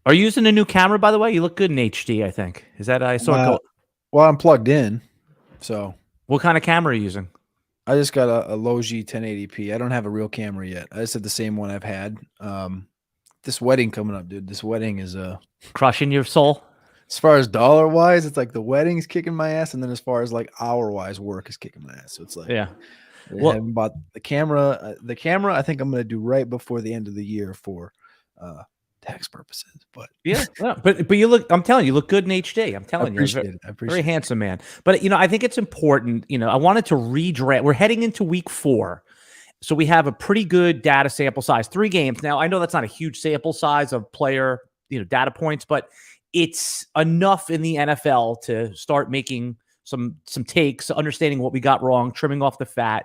Are you using a new camera, by the way? You look good in HD, I think. Is that I saw it go? Well, I'm plugged in, so What kind of camera are you using? I just got a Logi 1080p. I don't have a real camera yet. I just have the same one I've had. This wedding coming up, dude. This wedding is Crushing your soul? as far as dollar wise, it's like the wedding's kicking my ass, and then as far as like hour wise, work is kicking my ass. So it's like, Yeah. I Well, haven't bought the camera. The camera, I think I'm gonna do right before the end of the year for tax purposes. But yeah, but you look. I'm telling you, you look good in HD. I'm I telling you, appreciate it. I appreciate very it. handsome man. But I think it's important. I wanted to redraft. We're heading into week 4. So we have a pretty good data sample size, 3 games. Now, I know that's not a huge sample size of player, data points, but it's enough in the NFL to start making some takes, understanding what we got wrong, trimming off the fat.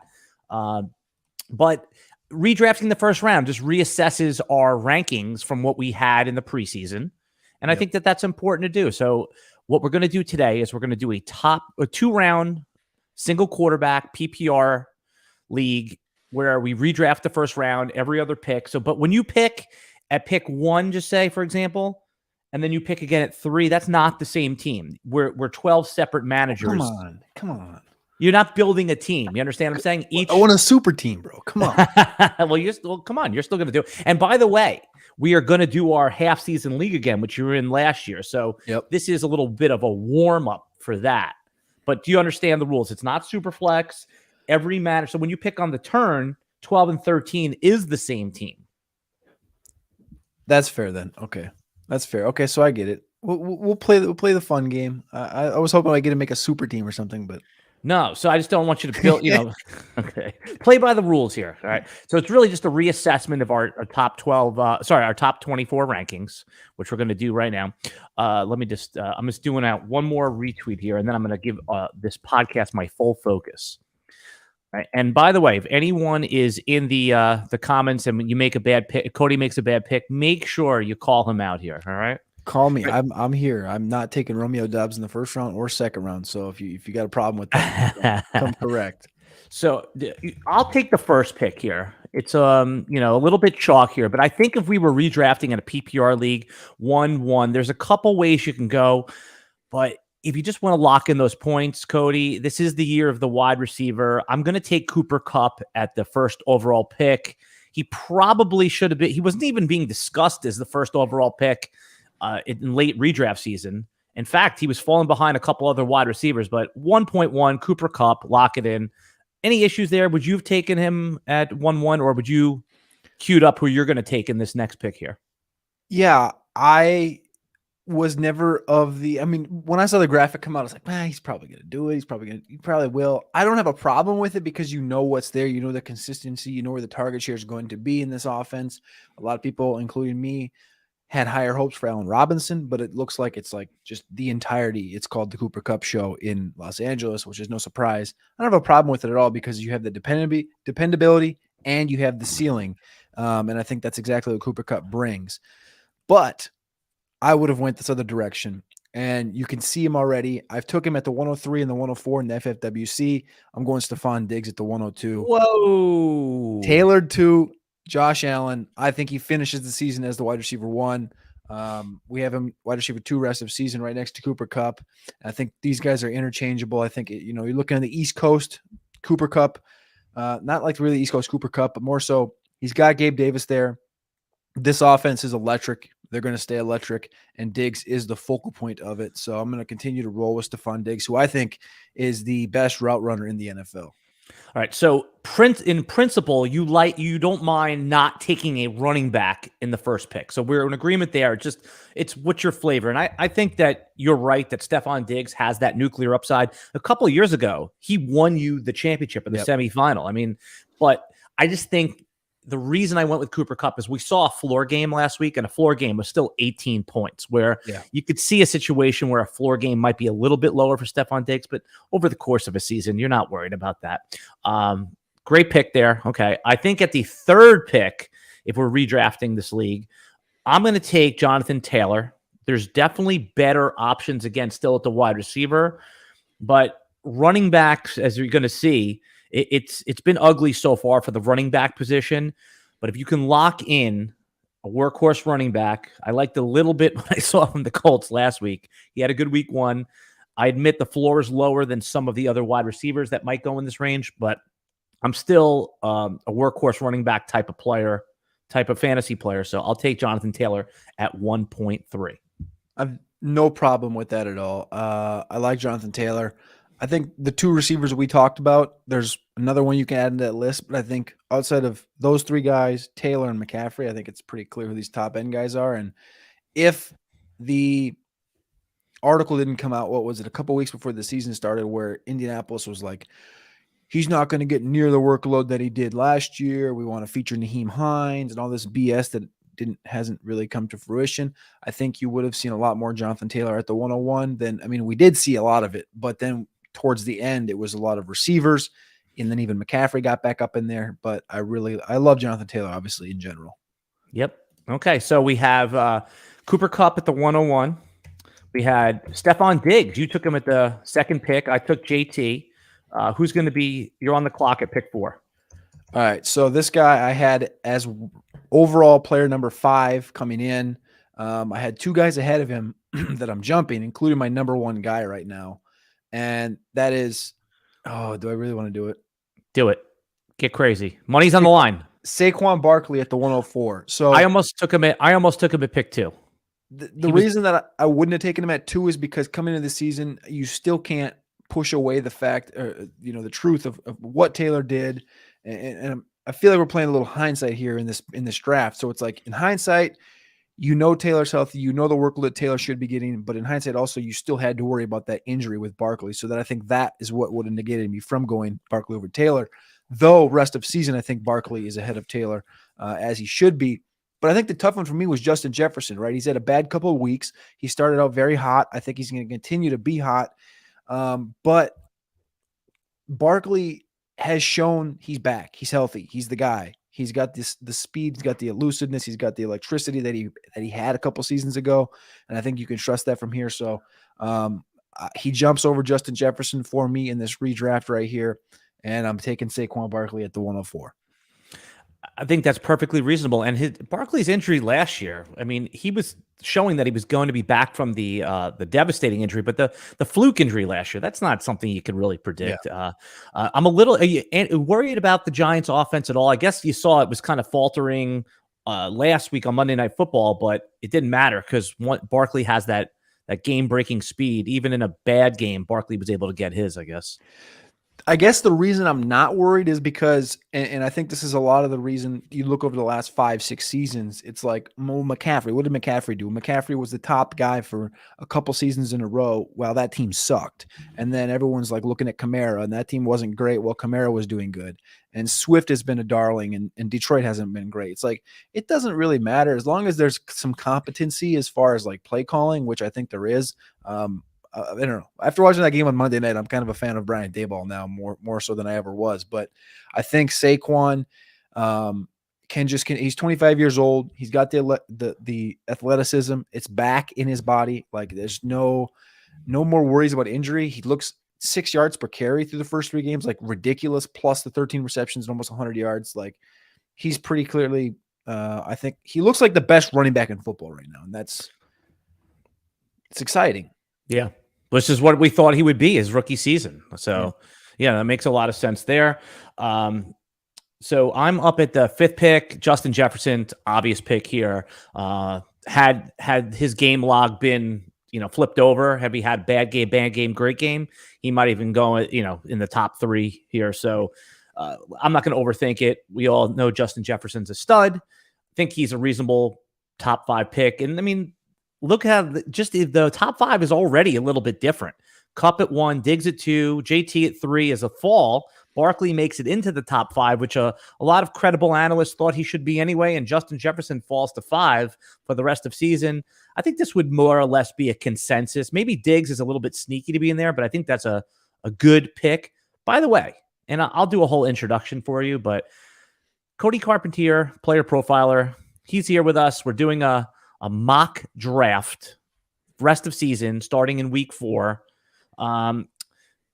But redrafting the first round just reassesses our rankings from what we had in the preseason. And I think that that's important to do. So what we're going to do today is we're going to do a 2-round single quarterback PPR league where we redraft the first round, every other pick. So, but when you pick at pick 1, just say, for example, and then you pick again at 3, that's not the same team. We're 12 separate managers. Come on. You're not building a team. You understand what I'm saying? I want a super team, bro. Come on. Well, come on. You're still going to do it. And by the way, we are going to do our half-season league again, which you were in last year. So this is a little bit of a warm-up for that. But do you understand the rules? It's not super flex. Every manager. So when you pick on the turn, 12 and 13 is the same team. That's fair then. Okay. That's fair. Okay, so I get it. We'll play the fun game. I was hoping I get to make a super team or something, but no. So I just don't want you to build, okay. Play by the rules here. All right. So it's really just a reassessment of our top 12, our top 24 rankings, which we're going to do right now. Let me just, I'm just doing out one more retweet here, and then I'm going to give this podcast my full focus. All right. And by the way, if anyone is in the comments and you make a bad pick, Cody makes a bad pick, make sure you call him out here. All right. Call me. Right. I'm here. I'm not taking Romeo Doubs in the first round or second round. So if you got a problem with that, come correct. So I'll take the first pick here. It's a little bit chalk here, but I think if we were redrafting in a PPR league 1-1, there's a couple ways you can go. But if you just want to lock in those points, Cody, this is the year of the wide receiver. I'm going to take Cooper Kupp at the first overall pick. He probably should have been. He wasn't even being discussed as the first overall pick in late redraft season. In fact, he was falling behind a couple other wide receivers, but 1.1 Cooper Kupp, lock it in. Any issues there? Would you have taken him at 1-1, or would you queued up who you're going to take in this next pick here? Yeah, I was never of the, I mean, when I saw the graphic come out, I was like, he's probably going to do it. He probably will. I don't have a problem with it because you know what's there. You know the consistency. You know where the target share is going to be in this offense. A lot of people, including me, had higher hopes for Allen Robinson, but it looks like it's like just the entirety. It's called the Cooper Kupp show in Los Angeles, which is no surprise. I don't have a problem with it at all because you have the dependability and you have the ceiling. And I think that's exactly what Cooper Kupp brings. But I would have went this other direction, and you can see him already. I've took him at the 103 and the 104 in the FFWC. I'm going Stephon Diggs at the 102. Whoa. Tailored to Josh Allen. I think he finishes the season as the wide receiver 1. We have him wide receiver 2 rest of season right next to Cooper Kupp. I think these guys are interchangeable. I think, you're looking at the East Coast Cooper Kupp, not like really East Coast Cooper Kupp, but more so he's got Gabe Davis there. This offense is electric. They're going to stay electric, and Diggs is the focal point of it. So I'm going to continue to roll with Stephon Diggs, who I think is the best route runner in the NFL. All right. So in principle, you don't mind not taking a running back in the first pick. So we're in agreement there. It's what's your flavor. And I think that you're right that Stephon Diggs has that nuclear upside. A couple of years ago, he won you the championship in the semifinal. I mean, but I just think the reason I went with Cooper Kupp is we saw a floor game last week, and a floor game was still 18 points, where you could see a situation where a floor game might be a little bit lower for Stephon Diggs, but over the course of a season, you're not worried about that. Great pick there. Okay. I think at the third pick, if we're redrafting this league, I'm going to take Jonathan Taylor. There's definitely better options, again, still at the wide receiver, but running backs, as you're going to see, it's been ugly so far for the running back position. But if you can lock in a workhorse running back. I liked a little bit what I saw from the Colts last week. He had a good week 1. I admit the floor is lower than some of the other wide receivers that might go in this range, but I'm still a workhorse running back type of player, type of fantasy player. So I'll take Jonathan Taylor at 1.3. I've no problem with that at all. I like Jonathan Taylor. I think the 2 receivers we talked about, there's another one you can add into that list, but I think outside of those 3 guys, Taylor and McCaffrey, I think it's pretty clear who these top end guys are. And if the article didn't come out, what was it, a couple weeks before the season started, where Indianapolis was like, he's not going to get near the workload that he did last year. We want to feature Naheem Hines and all this BS that hasn't really come to fruition. I think you would have seen a lot more Jonathan Taylor at the 101 than, I mean, we did see a lot of it, but then towards the end, it was a lot of receivers, and then even McCaffrey got back up in there. But I love Jonathan Taylor, obviously, in general. Yep. Okay, so we have Cooper Kupp at the 101. We had Stephon Diggs. You took him at the 2nd pick. I took JT. Who's going to be – you're on the clock at pick 4. All right, so this guy I had as overall player number 5 coming in. I had 2 guys ahead of him that I'm jumping, including my number 1 guy right now. And that is, do I really want to do it? Do it. Get crazy. Money's on the line. Saquon Barkley at the 104. So I almost took him at pick 2. The reason that I wouldn't have taken him at 2 is because coming into the season, you still can't push away the fact, the truth of what Taylor did. And I feel like we're playing a little hindsight here in this draft. So it's like, in hindsight, Taylor's healthy, the workload that Taylor should be getting, but in hindsight also, you still had to worry about that injury with Barkley. So that I think that is what would have negated me from going Barkley over Taylor. Though rest of season, I think Barkley is ahead of Taylor as he should be. But I think the tough one for me was Justin Jefferson, right? He's had a bad couple of weeks. He started out very hot. I think he's going to continue to be hot. But Barkley has shown he's back. He's healthy. He's the guy. He's got the speed. He's got the elusiveness. He's got the electricity that he had a couple seasons ago, and I think you can trust that from here. So he jumps over Justin Jefferson for me in this redraft right here, and I'm taking Saquon Barkley at the 104. I think that's perfectly reasonable. And Barkley's injury last year, I mean, he was showing that he was going to be back from the devastating injury, but the fluke injury last year, that's not something you could really predict. Yeah. I'm a little worried about the Giants offense at all. I guess you saw it was kind of faltering last week on Monday Night Football, but it didn't matter because Barkley has that game-breaking speed. Even in a bad game, Barkley was able to get his, I guess. I guess the reason I'm not worried is because, and I think this is a lot of the reason you look over the last 5-6 seasons, it's like McCaffrey. What did McCaffrey do? McCaffrey was the top guy for a couple seasons in a row while that team sucked. And then everyone's like looking at Kamara, and that team wasn't great while Kamara was doing good. And Swift has been a darling, and Detroit hasn't been great. It's like, it doesn't really matter as long as there's some competency as far as like play calling, which I think there is. I don't know. After watching that game on Monday night, I'm kind of a fan of Brian Daboll now, more so than I ever was. But I think Saquon he's 25 years old. He's got the athleticism. It's back in his body. Like, there's no more worries about injury. He looks 6 yards per carry through the first 3 games, like ridiculous, plus the 13 receptions and almost 100 yards. Like, he's pretty clearly, I think he looks like the best running back in football right now. And it's exciting. Yeah. Which is what we thought he would be his rookie season. So, yeah, that makes a lot of sense there. So I'm up at the 5th pick. Justin Jefferson, obvious pick here. Had his game log been, flipped over, have he had bad game, great game, he might even go, in the top 3 here. So I'm not going to overthink it. We all know Justin Jefferson's a stud. I think he's a reasonable top 5 pick. And I mean, look how just the top 5 is already a little bit different. Kupp at 1, Diggs at 2, JT at 3 is a fall. Barkley makes it into the top 5, which a lot of credible analysts thought he should be anyway, and Justin Jefferson falls to 5 for the rest of season. I think this would more or less be a consensus. Maybe Diggs is a little bit sneaky to be in there, but I think that's a good pick. By the way, and I'll do a whole introduction for you, but Cody Carpentier, player profiler, he's here with us. We're doing a mock draft rest of season starting in week 4.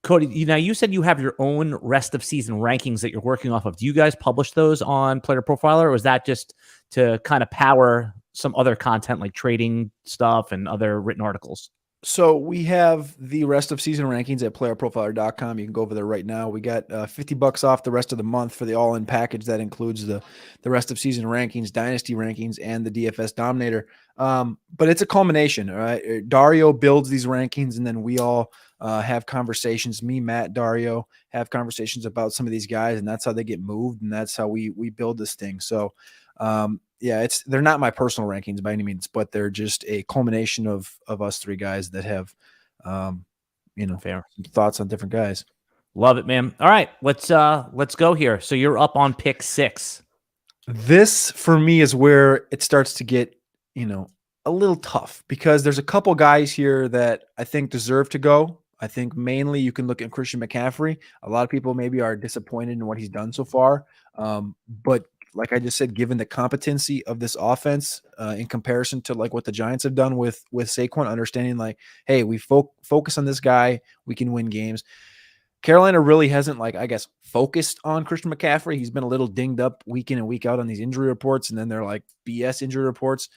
Cody, you said you have your own rest of season rankings that you're working off of. Do you guys publish those on Player Profiler, or is that just to kind of power some other content like trading stuff and other written articles? So we have the rest of season rankings at playerprofiler.com. You can go over there right now. We got $50 off the rest of the month for the all-in package. That includes the rest of season rankings, dynasty rankings, and the DFS Dominator. But it's a culmination, all right? Dario builds these rankings, and then we all have conversations. Me, Matt, Dario have conversations about some of these guys, and that's how they get moved, and that's how we build this thing. So, yeah, they're not my personal rankings by any means, but they're just a culmination of us three guys that have, fair thoughts on different guys. Love it, man. All right, let's go here. So you're up on pick 6. This for me is where it starts to get, a little tough, because there's a couple guys here that I think deserve to go. I think mainly you can look at Christian McCaffrey. A lot of people maybe are disappointed in what he's done so far. But like I just said, given the competency of this offense in comparison to like what the Giants have done with Saquon, understanding like, hey, we focus on this guy, we can win games. Carolina really hasn't, focused on Christian McCaffrey. He's been a little dinged up week in and week out on these injury reports, and then they're like BS injury reports.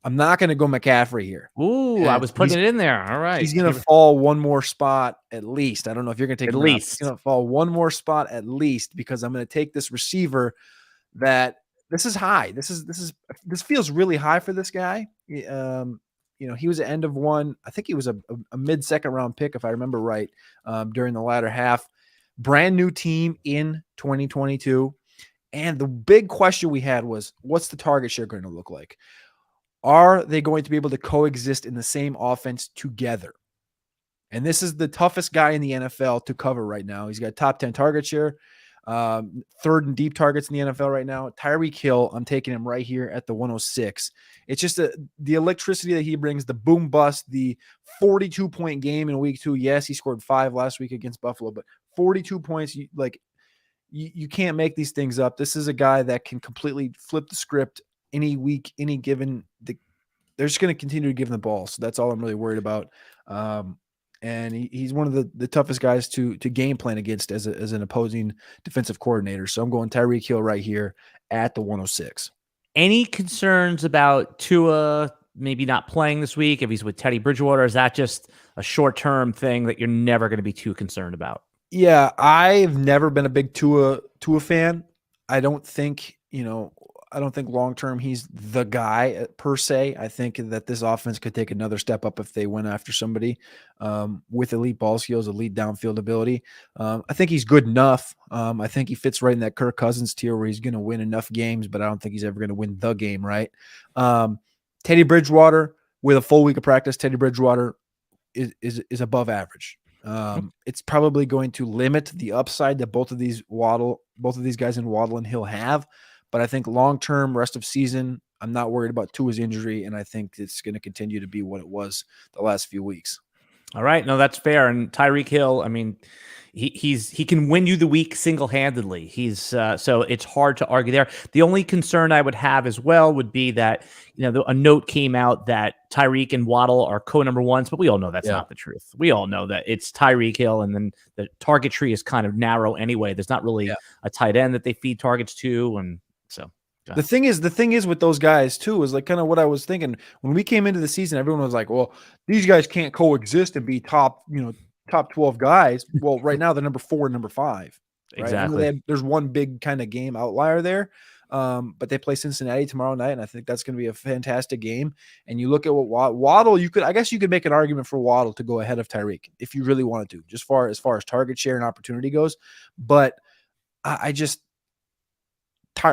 I'm not going to go McCaffrey here. Ooh, I was putting it in there. All right. He's going to fall one more spot at least. I don't know if you're going to take at least. He's going to fall one more spot at least, because I'm going to take this receiver that this is high. This feels really high for this guy. He was at end of one. I think he was a mid-second round pick, if I remember right, during the latter half. Brand new team in 2022. And the big question we had was, what's the target share going to look like? Are they going to be able to coexist in the same offense together? And this is the toughest guy in the NFL to cover right now. He's got top 10 target share, third and deep targets in the NFL right now. Tyreek Hill, I'm taking him right here at the 106. It's just the electricity that he brings, the boom bust, the 42-point game in week 2. Yes, he scored 5 last week against Buffalo, but 42 points, you can't make these things up. This is a guy that can completely flip the script any week, any given. They're just going to continue to give him the ball. So that's all I'm really worried about. And he's one of the toughest guys to game plan against as an opposing defensive coordinator. So I'm going Tyreek Hill right here at the 106. Any concerns about Tua maybe not playing this week if he's with Teddy Bridgewater? Is that just a short-term thing that you're never going to be too concerned about? Yeah, I've never been a big Tua fan. I don't think long-term he's the guy per se. I think that this offense could take another step up if they went after somebody with elite ball skills, elite downfield ability. I think he's good enough. I think he fits right in that Kirk Cousins tier where he's going to win enough games, but I don't think he's ever going to win the game, right? Teddy Bridgewater, with a full week of practice, Teddy Bridgewater is above average. It's probably going to limit the upside that both of these guys in Waddle and Hill have. But I think long-term, rest of season, I'm not worried about Tua's injury, and I think it's going to continue to be what it was the last few weeks. All right. No, that's fair. And Tyreek Hill, I mean, he can win you the week single-handedly. He's so it's hard to argue there. The only concern I would have as well would be that, a note came out that Tyreek and Waddle are co-number ones, but we all know that's not the truth. We all know that it's Tyreek Hill, and then the target tree is kind of narrow anyway. There's not really a tight end that they feed targets to, and so the thing is with those guys too is like kind of what I was thinking when we came into the season. Everyone was like, "Well, these guys can't coexist and be top 12 guys." Well, right now they're number 4 and number 5. Right? Exactly. There's one big kind of game outlier there, but they play Cincinnati tomorrow night, and I think that's going to be a fantastic game. And you look at what Waddle, I guess you could make an argument for Waddle to go ahead of Tyreek if you really wanted to, just as far as target share and opportunity goes. But I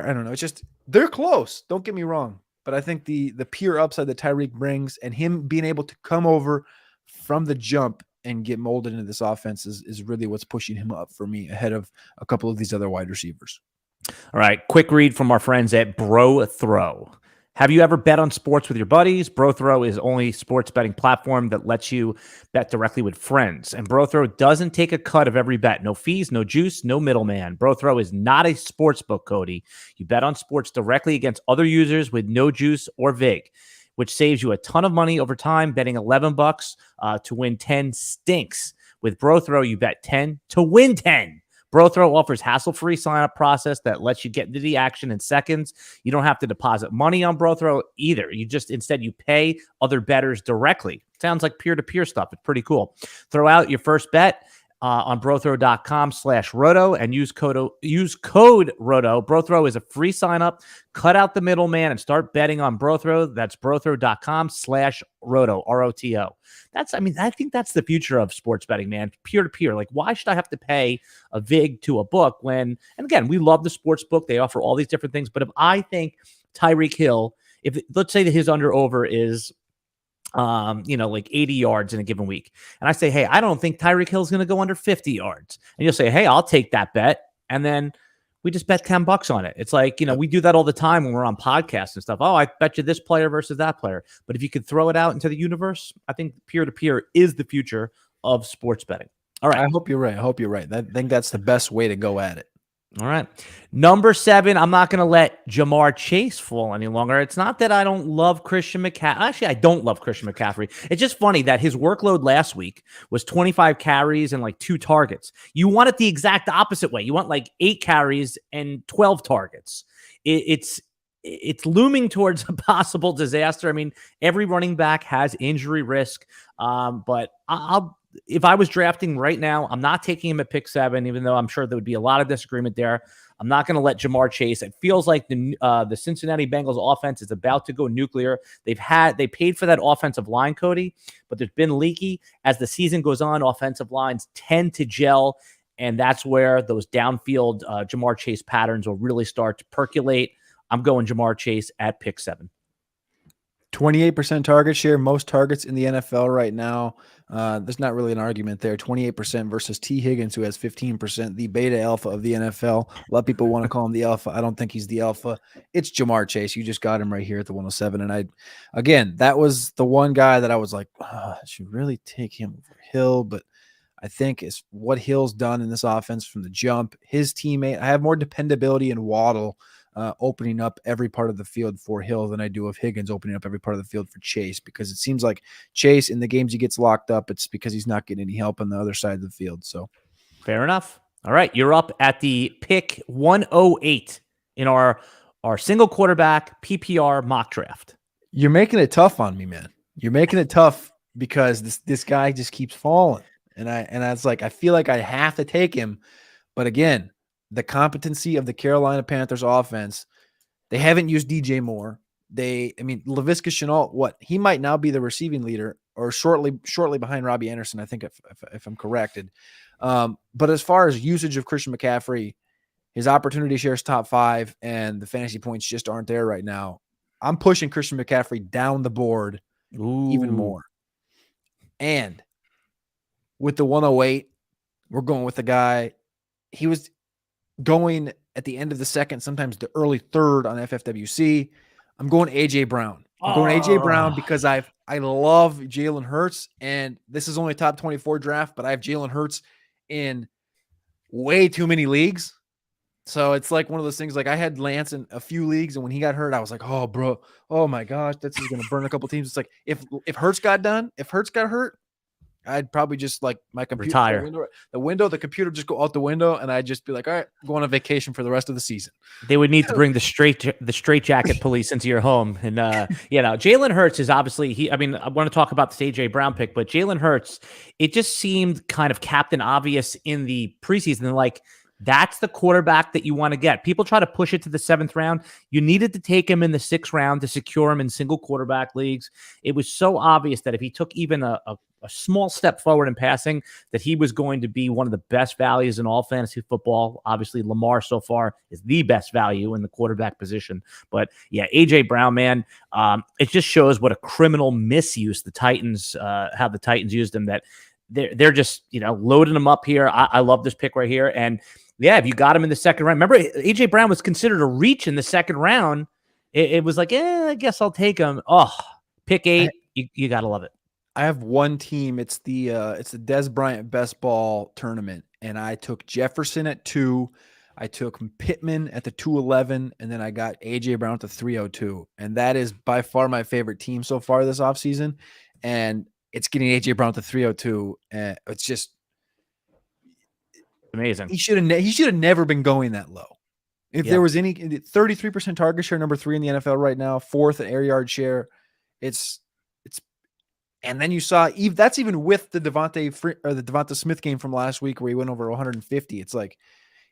don't know. It's just they're close. Don't get me wrong, but I think the pure upside that Tyreek brings and him being able to come over from the jump and get molded into this offense is really what's pushing him up for me ahead of a couple of these other wide receivers. All right, quick read from our friends at Bro Throw. Have you ever bet on sports with your buddies? BroThrow is only sports betting platform that lets you bet directly with friends. And BroThrow doesn't take a cut of every bet. No fees, no juice, no middleman. BroThrow is not a sports book, Cody. You bet on sports directly against other users with no juice or vig, which saves you a ton of money over time. Betting $11 to win 10 stinks. With BroThrow, you bet 10 to win 10. BroThrow offers hassle-free sign-up process that lets you get into the action in seconds. You don't have to deposit money on BroThrow either. Instead you pay other bettors directly. Sounds like peer-to-peer stuff. It's pretty cool. Throw out your first bet on brothrow.com/roto and use code ROTO. BroThrow is a free sign-up. Cut out the middleman and start betting on BroThrow. That's brothrow.com/roto, ROTO. I think that's the future of sports betting, man. Peer-to-peer. Like, why should I have to pay a VIG to a book when, and again, we love the sports book. They offer all these different things. But if I think Tyreek Hill, let's say that his under-over is like 80 yards in a given week. And I say, hey, I don't think Tyreek Hill is going to go under 50 yards. And you'll say, hey, I'll take that bet. And then we just bet $10 on it. It's like, we do that all the time when we're on podcasts and stuff. Oh, I bet you this player versus that player. But if you could throw it out into the universe, I think peer-to-peer is the future of sports betting. All right. I hope you're right. I think that's the best way to go at it. All right. Number 7, I'm not going to let Jamar Chase fall any longer. It's not that I don't love Christian McCaffrey. Actually, I don't love Christian McCaffrey. It's just funny that his workload last week was 25 carries and like 2 targets. You want it the exact opposite way. You want like 8 carries and 12 targets. It's looming towards a possible disaster. I mean, every running back has injury risk, but if I was drafting right now, I'm not taking him at pick 7, even though I'm sure there would be a lot of disagreement there. I'm not going to let Jamar Chase. It feels like the Cincinnati Bengals offense is about to go nuclear. They paid for that offensive line, Cody, but there's been leaky. As the season goes on, offensive lines tend to gel, and that's where those downfield Jamar Chase patterns will really start to percolate. I'm going Jamar Chase at pick 7. 28% target share, most targets in the NFL right now. There's not really an argument there. 28% versus T. Higgins, who has 15%, the beta alpha of the NFL. A lot of people want to call him the alpha. I don't think he's the alpha. It's Jamar Chase. You just got him right here at the 107. And that was the one guy that I was like, I should really take him over Hill. But I think it's what Hill's done in this offense from the jump. His teammate, I have more dependability in Waddle opening up every part of the field for Hill than I do of Higgins opening up every part of the field for Chase, because it seems like Chase, in the games he gets locked up, it's because he's not getting any help on the other side of the field. So fair enough. All right. You're up at the pick 108 in our single quarterback PPR mock draft. You're making it tough on me, man. You're making it tough because this guy just keeps falling. And I was like, I feel like I have to take him. But again, the competency of the Carolina Panthers offense, they haven't used DJ Moore. Laviska Shenault, he might now be the receiving leader or shortly behind Robbie Anderson, I think, if I'm corrected. But as far as usage of Christian McCaffrey, his opportunity shares top 5 and the fantasy points just aren't there right now. I'm pushing Christian McCaffrey down the board even more. And with the 108, we're going with the guy. He was going at the end of the second, sometimes the early third on FFWC. I'm going AJ Brown. I'm going AJ Brown because I love Jalen Hurts, and this is only a top 24 draft, but I have Jalen Hurts in way too many leagues. So it's like one of those things, like I had Lance in a few leagues, and when he got hurt, I was like, oh, bro, oh my gosh, that's going to burn a couple teams. It's like if Hurts got hurt, I'd probably just like my computer retire. The computer just go out the window, and I'd just be like, all right, I'm going on vacation for the rest of the season. They would need to bring the straitjacket police into your home. And Jalen Hurts is obviously I want to talk about the AJ Brown pick, but Jalen Hurts, it just seemed kind of captain obvious in the preseason. Like, that's the quarterback that you want to get. People try to push it to the 7th round. You needed to take him in the 6th round to secure him in single quarterback leagues. It was so obvious that if he took even a small step forward in passing, that he was going to be one of the best values in all fantasy football. Obviously, Lamar so far is the best value in the quarterback position. But yeah, AJ Brown, man, it just shows what a criminal misuse the Titans, how the Titans used him, that they're just, loading him up here. I love this pick right here. And yeah, if you got him in the 2nd round, remember AJ Brown was considered a reach in the 2nd round. It was like, I guess I'll take him. Oh, pick 8. You got to love it. I have one team. It's the Des Bryant Best Ball Tournament, and I took Jefferson at 2. I took Pittman at the 211, and then I got AJ Brown at the 302. And that is by far my favorite team so far this offseason. And it's getting AJ Brown at the 302. It's just amazing. He should have never been going that low. If there was any 33% target share, number 3 in the NFL right now, 4th in air yard share. It's and then you saw that's even with the Devonta Smith game from last week where he went over 150. It's like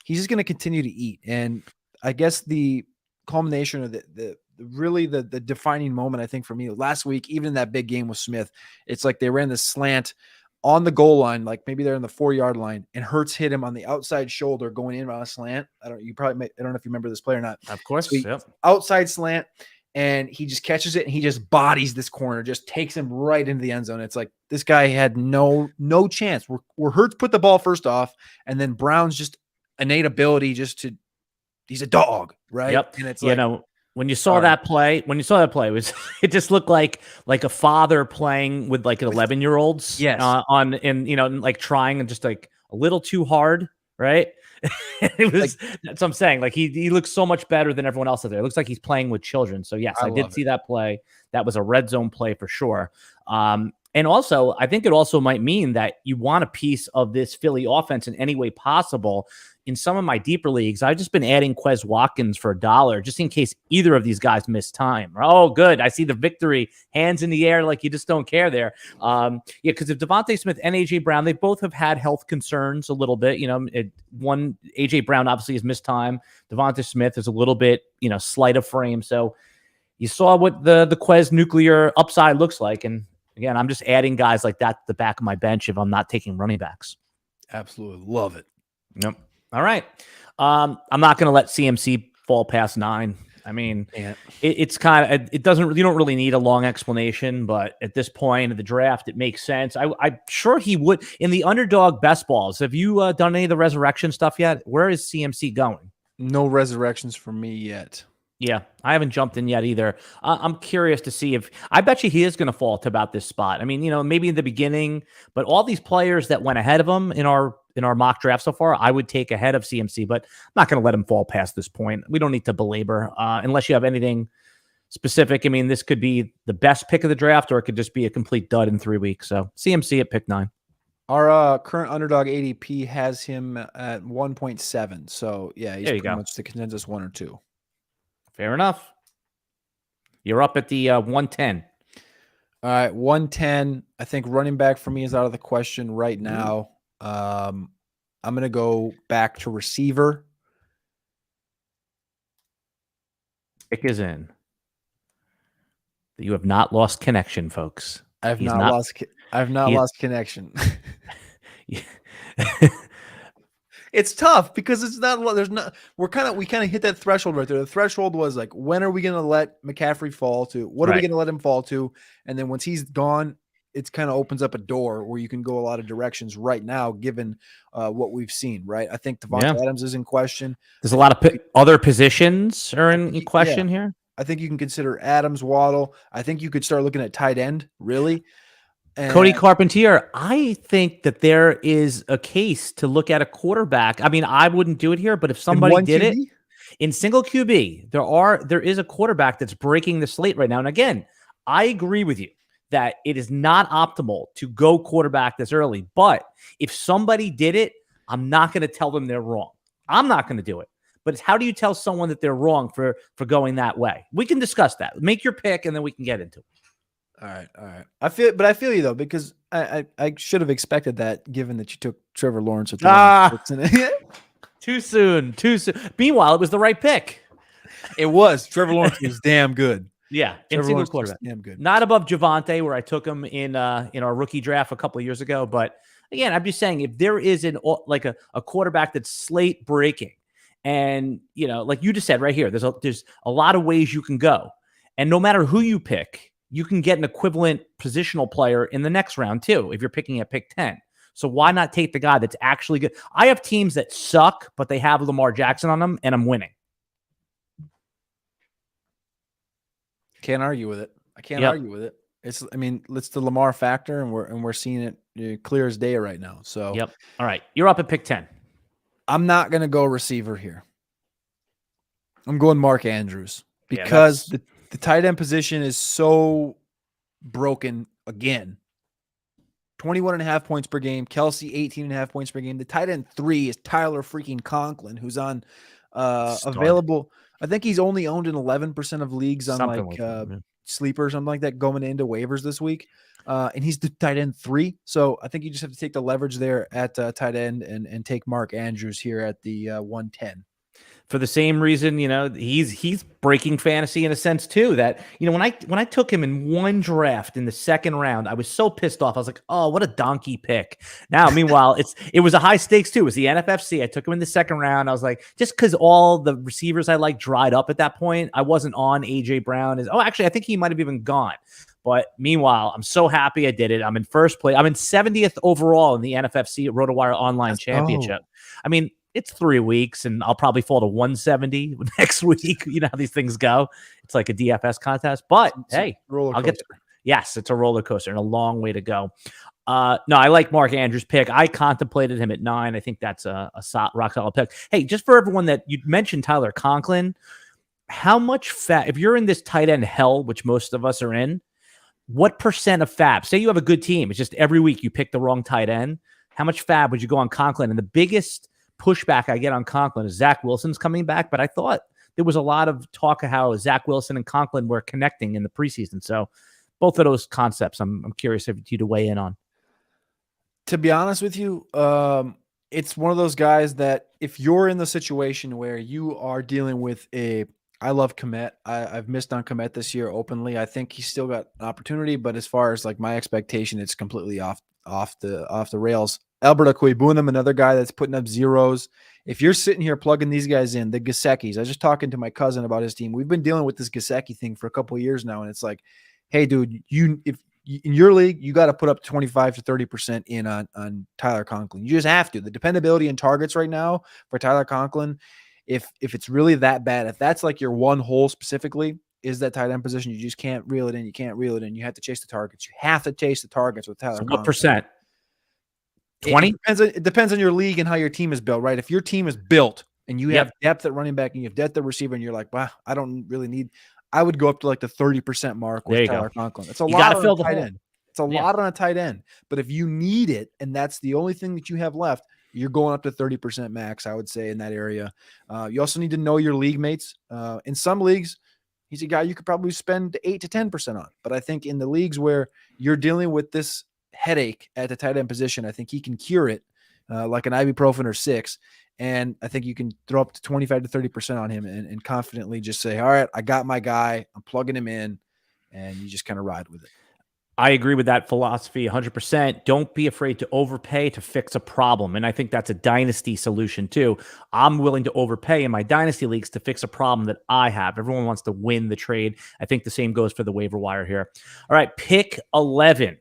he's just going to continue to eat. And I guess the culmination of the defining moment, I think, for me last week, even in that big game with Smith, it's like they ran the slant on the goal line, like maybe they're in the 4-yard line, and Hurts hit him on the outside shoulder going in on a slant. I don't know if you remember this play or not. Of course. So outside slant, and he just catches it and he just bodies this corner, just takes him right into the end zone. It's like this guy had no chance. Where Hurts put the ball first off, and then Brown's just innate ability he's a dog, right? Yep. And it's when you saw that play, it just looked like a father playing with like an 11-year-olds. Yes. Like trying and just like a little too hard, right? It was that's what I'm saying. Like he looks so much better than everyone else out there. It looks like he's playing with children. So yes, I did see that play. That was a red zone play for sure. And also, I think it also might mean that you want a piece of this Philly offense in any way possible. In some of my deeper leagues, I've just been adding Quez Watkins for $1 just in case either of these guys miss time. Oh, good. I see the victory. Hands in the air like you just don't care there. Because if Devonta Smith and A.J. Brown, they both have had health concerns a little bit. A.J. Brown obviously has missed time. Devonta Smith is a little bit, slight of frame. So you saw what the Quez nuclear upside looks like. And again, I'm just adding guys like that to the back of my bench if I'm not taking running backs. Absolutely love it. Yep. All right. I'm not going to let CMC fall past 9. I mean, it's kind of, you don't really need a long explanation, but at this point of the draft, it makes sense. I'm sure he would in the underdog best balls. Have you done any of the resurrection stuff yet? Where is CMC going? No resurrections for me yet. Yeah, I haven't jumped in yet either. I'm curious to see I bet you he is going to fall to about this spot. I mean, maybe in the beginning, but all these players that went ahead of him in our mock draft so far, I would take ahead of CMC, but I'm not going to let him fall past this point. We don't need to belabor unless you have anything specific. I mean, this could be the best pick of the draft, or it could just be a complete dud in 3 weeks. So CMC at pick 9. Our current underdog ADP has him at 1.7. So yeah, he's pretty much the consensus 1 or 2. Fair enough. You're up at the 110. All right, 110. I think running back for me is out of the question right now. I'm going to go back to receiver. Pick is in. You have not lost connection, folks. I've not lost connection. It's tough because it's not. We kind of hit that threshold right there. The threshold was like, when are we going to let McCaffrey fall to? What are we going to let him fall to? And then once he's gone, it kind of opens up a door where you can go a lot of directions right now, given what we've seen. Right, I think Devonta Adams is in question. There's a lot of other positions are in question here. I think you can consider Adams, Waddle. I think you could start looking at tight end. Really. And Cody Carpentier, I think that there is a case to look at a quarterback. I mean, I wouldn't do it here, but if somebody did it in single QB, there is a quarterback that's breaking the slate right now. And again, I agree with you that it is not optimal to go quarterback this early. But if somebody did it, I'm not going to tell them they're wrong. I'm not going to do it. But it's how do you tell someone that they're wrong for going that way? We can discuss that. Make your pick, and then we can get into it. All right. I feel you though, because I should have expected that, given that you took Trevor Lawrence with too soon. Meanwhile, it was the right pick. It was. Trevor Lawrence was damn good. Yeah, Trevor Lawrence quarterback, damn good. Not above Javonte, where I took him in our rookie draft a couple of years ago. But again, I'm just saying, if there is a quarterback that's slate breaking, and like you just said right here, there's a lot of ways you can go, and no matter who you pick, you can get an equivalent positional player in the next round too, if you're picking at pick 10. So why not take the guy that's actually good? I have teams that suck, but they have Lamar Jackson on them, and I'm winning. Can't argue with it. I can't argue with it. It's the Lamar factor, and we're seeing it clear as day right now. So yep. All right, you're up at pick 10. I'm not going to go receiver here. I'm going Mark Andrews because the tight end position is so broken again. 21.5 points per game. Kelsey, 18.5 points per game. The tight end 3 is Tyler freaking Conklin, who's on available. I think he's only owned in 11% of leagues on Something like that, yeah. sleeper or something like that going into waivers this week. And he's the tight end 3. So I think you just have to take the leverage there at tight end and take Mark Andrews here at the 110. For the same reason, he's breaking fantasy in a sense too. That when I took him in one draft in the second round, I was so pissed off. I was like, oh, what a donkey pick. Now, meanwhile, it was a high stakes too. It was the NFFC. I took him in the second round. I was like, just because all the receivers I like dried up at that point, I wasn't on AJ Brown. Actually, I think he might have even gone. But meanwhile, I'm so happy I did it. I'm in first place. I'm in 70th overall in the NFFC RotoWire Online Championship. I mean, it's 3 weeks, and I'll probably fall to 170 next week. You know how these things go. It's like a DFS contest. But, hey, I'll get – yes, it's a roller coaster and a long way to go. No, I like Mark Andrews' pick. I contemplated him at 9. I think that's a rock-solid pick. Hey, just for everyone that – you mentioned Tyler Conklin, how much fat – if you're in this tight end hell, which most of us are in, what percent of fab? Say you have a good team. It's just every week you pick the wrong tight end. How much fab would you go on Conklin? And the biggest – pushback I get on Conklin is Zach Wilson's coming back, but I thought there was a lot of talk of how Zach Wilson and Conklin were connecting in the preseason. So both of those concepts, I'm curious if you to weigh in on. To be honest with you, it's one of those guys that if you're in the situation where you are dealing with I love Kmet. I've missed on Kmet this year openly. I think he's still got an opportunity, but as far as like my expectation, it's completely off the rails. Albert Okwuegbunam, another guy that's putting up zeros. If you're sitting here plugging these guys in, the Gesicki's, I was just talking to my cousin about his team. We've been dealing with this Gesicki thing for a couple of years now, and it's like, hey, dude, if in your league, you got to put up 25 to 30% in on Tyler Conklin. You just have to. The dependability and targets right now for Tyler Conklin, if it's really that bad, if that's like your one hole specifically, is that tight end position, you just can't reel it in. You can't reel it in. You have to chase the targets. You have to chase the targets with Tyler Conklin. What percent? 20? It depends on your league and how your team is built, right? If your team is built and you have depth at running back and you have depth at receiver and you're like, wow, I don't really need – I would go up to like the 30% mark with Tyler Conklin. It's a lot on a tight end. It's a lot on a tight end. But if you need it and that's the only thing that you have left, you're going up to 30% max, I would say, in that area. You also need to know your league mates. In some leagues, he's a guy you could probably spend 8 to 10% on. But I think in the leagues where you're dealing with this headache at the tight end position, I think he can cure it like an ibuprofen or 6. And I think you can throw up to 25 to 30% on him and confidently just say, all right, I got my guy. I'm plugging him in. And you just kind of ride with it. I agree with that philosophy 100%. Don't be afraid to overpay to fix a problem. And I think that's a dynasty solution too. I'm willing to overpay in my dynasty leagues to fix a problem that I have. Everyone wants to win the trade. I think the same goes for the waiver wire here. All right, pick 11.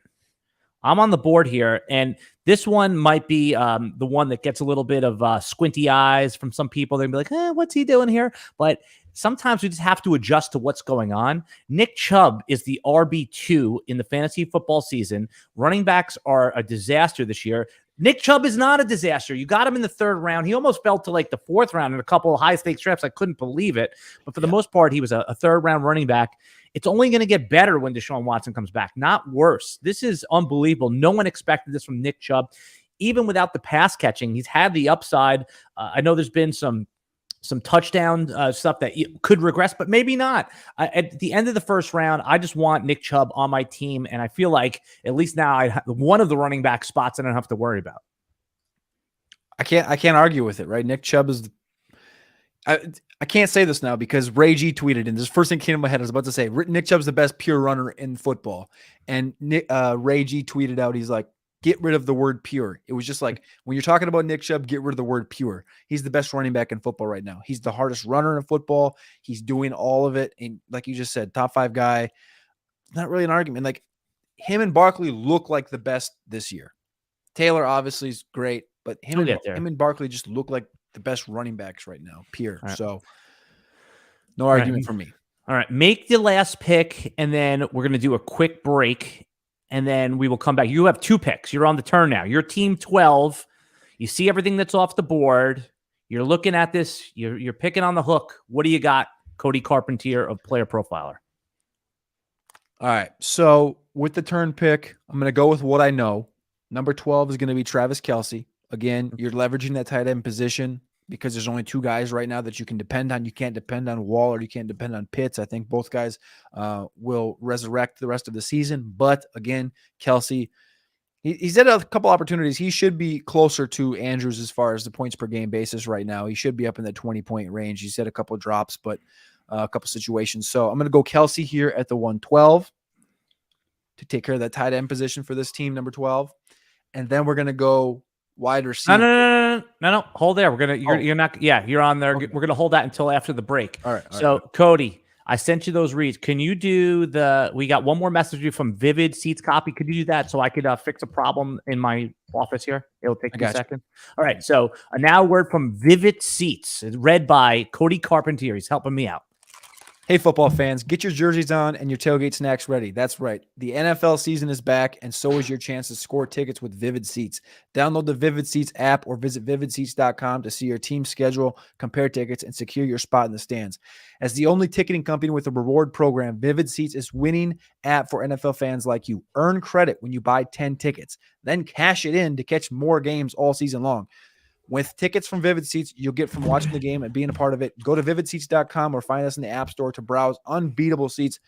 I'm on the board here, and this one might be the one that gets a little bit of squinty eyes from some people. They'll be like, what's he doing here? But sometimes we just have to adjust to what's going on. Nick Chubb is the RB2 in the fantasy football season. Running backs are a disaster this year. Nick Chubb is not a disaster. You got him in the 3rd round. He almost fell to like the 4th round in a couple of high-stakes drafts. I couldn't believe it. But for the most part, he was a 3rd-round running back. It's only going to get better when Deshaun Watson comes back, not worse. This is unbelievable. No one expected this from Nick Chubb. Even without the pass catching, he's had the upside. I know there's been some touchdown stuff that could regress, but maybe not. At the end of the 1st round, I just want Nick Chubb on my team, and I feel like at least now I have one of the running back spots I don't have to worry about. I can't argue with it, right? Nick Chubb is I can't say this now because Ray G tweeted, and this first thing came to my head. I was about to say Nick Chubb's the best pure runner in football, and Ray G tweeted out, he's like, get rid of the word pure. It was just like, when you're talking about Nick Chubb, get rid of the word pure. He's the best running back in football right now. He's the hardest runner in football. He's doing all of it. And like you just said, top 5 guy, not really an argument. Like him and Barkley look like the best this year. Taylor obviously is great, but him and Barkley just look like the best running backs right now, pure. Right. So no argument for me. All right. Make the last pick, and then we're going to do a quick break. And then we will come back. You have 2 picks. You're on the turn now. You're team 12. You see everything that's off the board. You're looking at this. You're picking on the hook. What do you got, Cody Carpentier of Player Profiler? All right. So with the turn pick, I'm going to go with what I know. Number 12 is going to be Travis Kelce. Again, you're leveraging that tight end position because there's only two guys right now that you can depend on. You can't depend on Waller. You can't depend on Pitts. I think both guys will resurrect the rest of the season. But again, Kelce, he's had a couple opportunities. He should be closer to Andrews as far as the points per game basis right now. He should be up in the 20-point range. He's had a couple of drops, but a couple situations. So I'm going to go Kelce here at the 112 to take care of that tight end position for this team, number 12. And then we're going to go wide receiver. No. Hold there. You're not. Yeah, you're on there. Okay. We're going to hold that until after the break. All right. So, Cody, I sent you those reads. Can you do we got one more message from Vivid Seats Copy. Could you do that so I could fix a problem in my office here? It'll take me a second. All right. So now a word from Vivid Seats, read by Cody Carpentier. He's helping me out. Hey, football fans, get your jerseys on and your tailgate snacks ready. That's right. The NFL season is back, and so is your chance to score tickets with Vivid Seats. Download the Vivid Seats app or visit vividseats.com to see your team's schedule, compare tickets, and secure your spot in the stands. As the only ticketing company with a reward program, Vivid Seats is winning app for NFL fans like you. Earn credit when you buy 10 tickets, then cash it in to catch more games all season long. With tickets from Vivid Seats, you'll get from watching the game and being a part of it. Go to vividseats.com or find us in the App Store to browse unbeatable seats.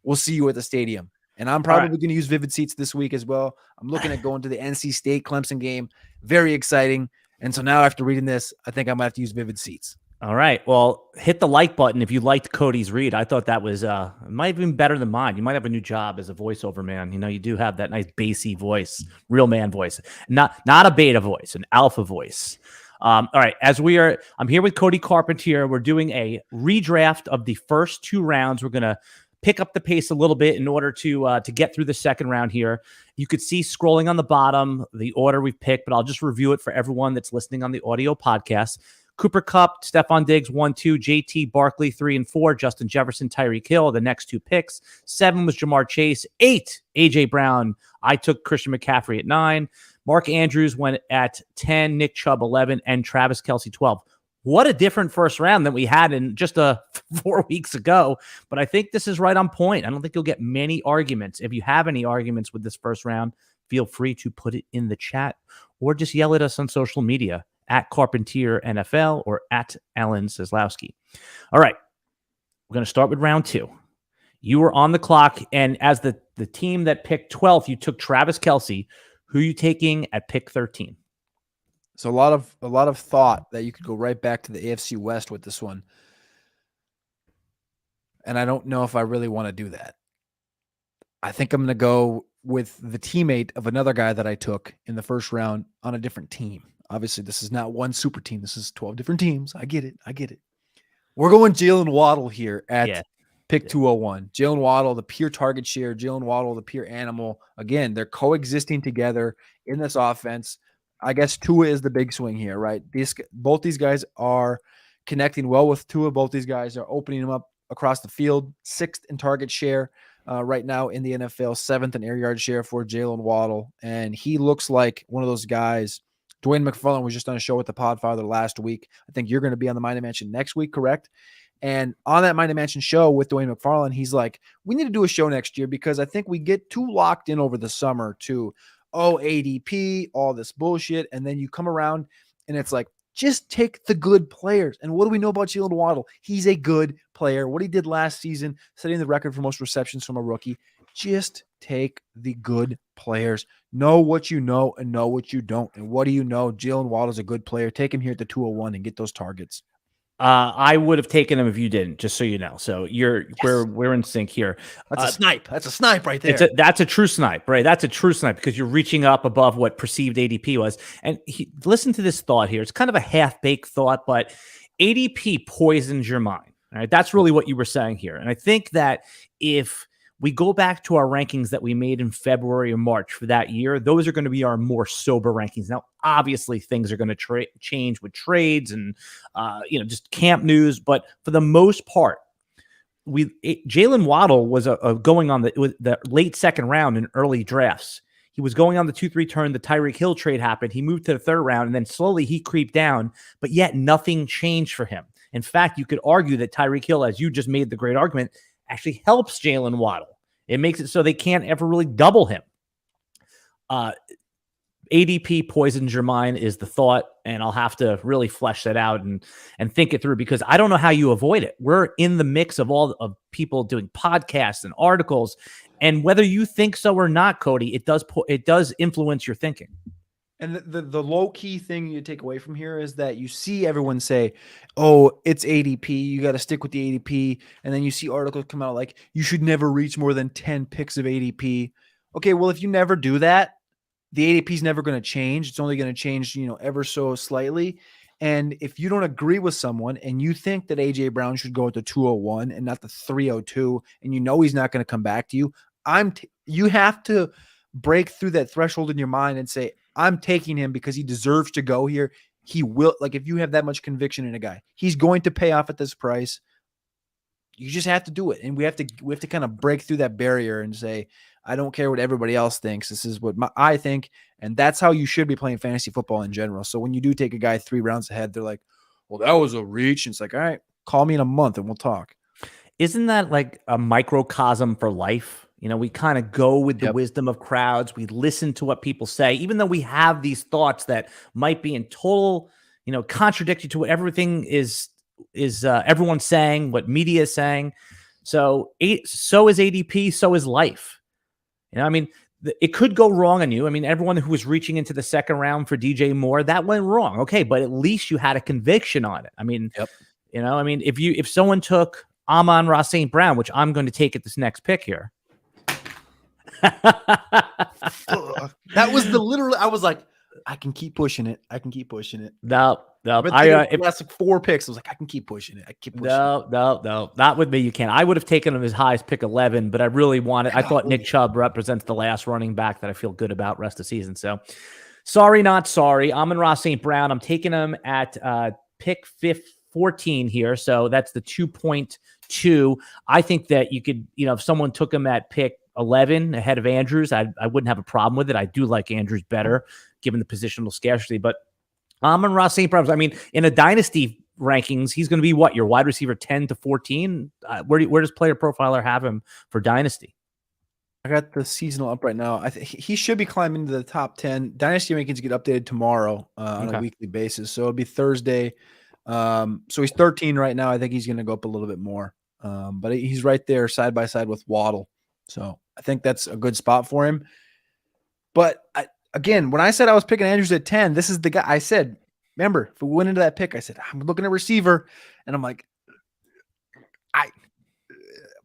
We'll see you at the stadium. And I'm probably going to use Vivid Seats this week as well. I'm looking at going to the NC State Clemson game. Very exciting. And so now after reading this, I think I might have to use Vivid Seats. All right. Well, hit the like button if you liked Cody's read. I thought that was might have been better than mine. You might have a new job as a voiceover man. You know, you do have that nice bassy voice, real man voice, not a beta voice, an alpha voice. All right. I'm here with Cody Carpentier. We're doing a redraft of the first two rounds. We're going to pick up the pace a little bit in order to get through the second round here. You could see scrolling on the bottom the order we've picked, but I'll just review it for everyone that's listening on the audio podcast. Cooper Kupp, Stephon Diggs, 1, 2, JT Barkley, 3 and 4, Justin Jefferson, Tyreek Hill, the next two picks. 7 was Jamar Chase, 8, AJ Brown. I took Christian McCaffrey at 9. Mark Andrews went at 10, Nick Chubb 11, and Travis Kelce 12. What a different first round than we had in just 4 weeks ago. But I think this is right on point. I don't think you'll get many arguments. If you have any arguments with this first round, feel free to put it in the chat or just yell at us on social media at Carpentier NFL or at Alan Seslowsky. All right. We're going to start with round 2. You were on the clock, and as the team that picked 12th, you took Travis Kelce. Who are you taking at pick 13? So a lot of thought that you could go right back to the AFC West with this one. And I don't know if I really want to do that. I think I'm going to go with the teammate of another guy that I took in the first round on a different team. Obviously, this is not one super team. This is 12 different teams. I get it. We're going Jalen Waddle here at pick 201. Jalen Waddle, the pure target share. Jalen Waddle, the pure animal. Again, they're coexisting together in this offense. I guess Tua is the big swing here, right? Both these guys are connecting well with Tua. Both these guys are opening him up across the field. 6th in target share right now in the NFL. 7th in air yard share for Jalen Waddle. And he looks like one of those guys. Dwayne McFarland was just on a show with the Podfather last week. I think you're going to be on the Mind Mansion next week, correct? And on that Mind Mansion show with Dwayne McFarland, he's like, we need to do a show next year because I think we get too locked in over the summer to, ADP, all this bullshit. And then you come around and it's like, just take the good players. And what do we know about Jalen Waddle? He's a good player. What he did last season, setting the record for most receptions from a rookie. Just take the good players. Know what you know and know what you don't. And what do you know? Jalen Waddle is a good player. Take him here at the 201 and get those targets. I would have taken him if you didn't, just so you know. So we're in sync here. That's a snipe. That's a snipe right there. That's a true snipe, right? That's a true snipe because you're reaching up above what perceived ADP was. And listen to this thought here. It's kind of a half-baked thought, but ADP poisons your mind. All right, that's really what you were saying here. And I think that if we go back to our rankings that we made in February or March for that year, those are going to be our more sober rankings. Now, obviously, things are going to change with trades and just camp news. But for the most part, Jalen Waddle was going on the late second round in early drafts. He was going on the 2-3 turn. The Tyreek Hill trade happened. He moved to the third round, and then slowly he creeped down. But yet nothing changed for him. In fact, you could argue that Tyreek Hill, as you just made the great argument, actually helps Jalen Waddle. It makes it so they can't ever really double him. ADP poisons your mind is the thought, and I'll have to really flesh that out and think it through, because I don't know how you avoid it. We're in the mix of all of people doing podcasts and articles, and whether you think so or not, Cody, it does influence your thinking. And the low key thing you take away from here is that you see everyone say, "Oh, it's ADP. You got to stick with the ADP," and then you see articles come out like, "You should never reach more than 10 picks of ADP." Okay, well, if you never do that, the ADP is never going to change. It's only going to change, ever so slightly. And if you don't agree with someone and you think that AJ Brown should go at the 201 and not the 302, and he's not going to come back to you, you have to break through that threshold in your mind and say, I'm taking him because he deserves to go here. He will, like, if you have that much conviction in a guy, he's going to pay off at this price. You just have to do it. And we have to kind of break through that barrier and say, I don't care what everybody else thinks. This is what I think. And that's how you should be playing fantasy football in general. So when you do take a guy 3 rounds ahead, they're like, well, that was a reach. And it's like, all right, call me in a month and we'll talk. Isn't that like a microcosm for life? We kind of go with the wisdom of crowds. We listen to what people say, even though we have these thoughts that might be in total, contradictory to what everything is everyone's saying, what media is saying. So is ADP, so is life. It could go wrong on you. Everyone who was reaching into the second round for DJ Moore, that went wrong. Okay, but at least you had a conviction on it. If someone took Amon-Ra St. Brown, which I'm going to take at this next pick here. That was the literal. I was like, I can keep pushing it. No. Last 4 picks. I was like, I can keep pushing it. No, not with me. You can't. I would have taken him as high as pick 11, but I really wanted. I thought Nick Chubb represents the last running back that I feel good about rest of the season. So, sorry, not sorry. Amon-Ra St. Brown. I'm taking him at pick 14 here. So that's the 2.2. I think that you could, if someone took him at pick 11 ahead of Andrews, I wouldn't have a problem with it. I do like Andrews better given the positional scarcity, but Amon-Ra St. Brown, in a dynasty rankings, he's going to be what, your wide receiver 10 to 14? Where does Player Profiler have him for dynasty? I got the seasonal up right now. I think he should be climbing into the top 10. Dynasty rankings get updated tomorrow on a weekly basis. So it'll be Thursday. So he's 13 right now. I think he's going to go up a little bit more. But he's right there side by side with Waddle. So I think that's a good spot for him. But again, when I said I was picking Andrews at 10, this is the guy I said, remember, if we went into that pick, I said, I'm looking at receiver. And I'm like,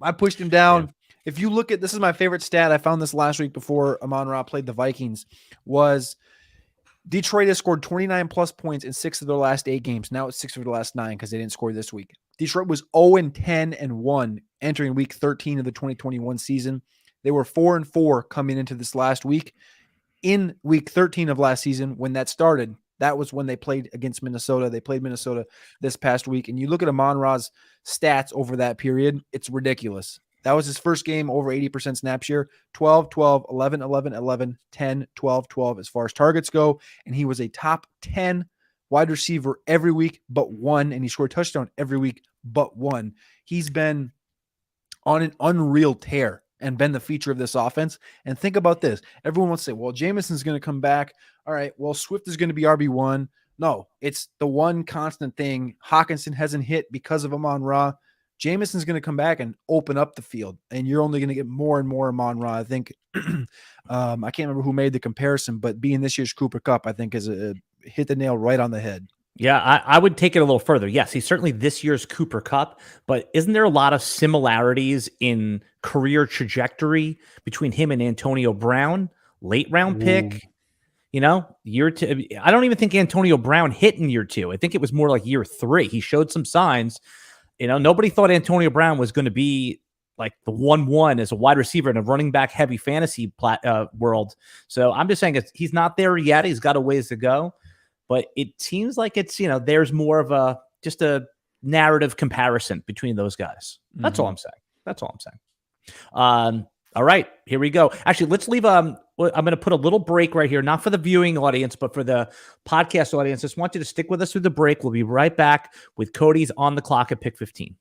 I pushed him down. Yeah. If you look at, this is my favorite stat. I found this last week before Amon-Ra played the Vikings, was Detroit has scored 29 plus points in 6 of their last 8 games. Now it's 6 of the last 9 because they didn't score this week. Detroit was 0-10-1 entering week 13 of the 2021 season. They were 4-4 coming into this last week. In week 13 of last season, when that started, that was when they played against Minnesota. They played Minnesota this past week. And you look at Amon-Ra's stats over that period, it's ridiculous. That was his first game over 80% snap share, 12, 12, 11, 11, 11, 10, 12, 12 as far as targets go. And he was a top 10 wide receiver every week but one, and he scored a touchdown every week but one. He's been on an unreal tear and been the feature of this offense. And think about this. Everyone wants to say, well, Jameson's going to come back. All right, well, Swift is going to be RB1. No, it's the one constant thing. Hawkinson hasn't hit because of Amon-Ra. Jameson's going to come back and open up the field, and you're only going to get more and more Amon-Ra. I think I can't remember who made the comparison, but being this year's Cooper Kupp, I think is hit the nail right on the head. Yeah, I would take it a little further. Yes, he's certainly this year's Cooper Kupp, but isn't there a lot of similarities in career trajectory between him and Antonio Brown? Late round pick, year 2. I don't even think Antonio Brown hit in year 2. I think it was more like year 3. He showed some signs. Nobody thought Antonio Brown was going to be like the 1-1 as a wide receiver in a running back heavy fantasy world. So I'm just saying he's not there yet. He's got a ways to go, but it seems like it's, there's more of just a narrative comparison between those guys. That's all I'm saying. All right, here we go. Actually, let's leave. I'm going to put a little break right here, not for the viewing audience, but for the podcast audience. Just want you to stick with us through the break. We'll be right back with Cody's on the clock at pick 15.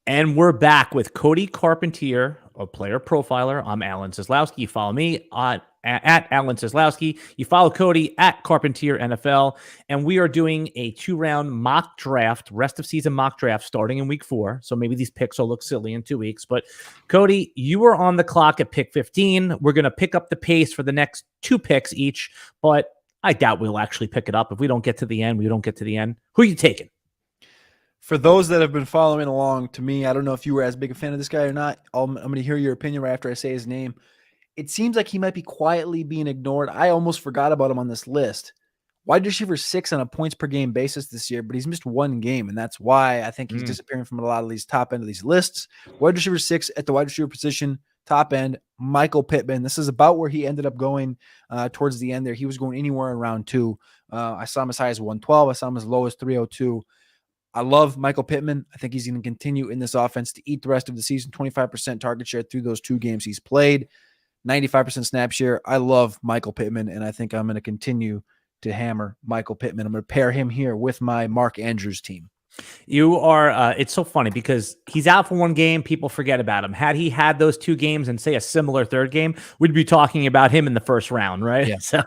And we're back with Cody Carpentier, a player profiler. I'm Alan Seslowsky. You follow me at Alan Seslowsky. You follow Cody at Carpentier NFL. And we are doing a 2-round mock draft, rest of season mock draft starting in week 4. So maybe these picks will look silly in 2 weeks. But Cody, you were on the clock at pick 15. We're going to pick up the pace for the next 2 picks each. But I doubt we'll actually pick it up. If we don't get to the end, we don't get to the end. Who are you taking? For those that have been following along, to me, I don't know if you were as big a fan of this guy or not. I'm going to hear your opinion right after I say his name. It seems like he might be quietly being ignored. I almost forgot about him on this list. Wide receiver 6 on a points per game basis this year, but he's missed 1 game, and that's why I think he's disappearing from a lot of these top end of these lists. Wide receiver 6 at the wide receiver position, top end, Michael Pittman. This is about where he ended up going towards the end there. He was going anywhere in round 2. I saw him as high as 112. I saw him as low as 302. I love Michael Pittman. I think he's going to continue in this offense to eat the rest of the season. 25% target share through those 2 games he's played. 95% snap share. I love Michael Pittman, and I think I'm going to continue to hammer Michael Pittman. I'm going to pair him here with my Mark Andrews team. You are, it's so funny because he's out for 1 game. People forget about him. Had he had those 2 games and say a similar 3rd game, we'd be talking about him in the first round, right? Yeah. So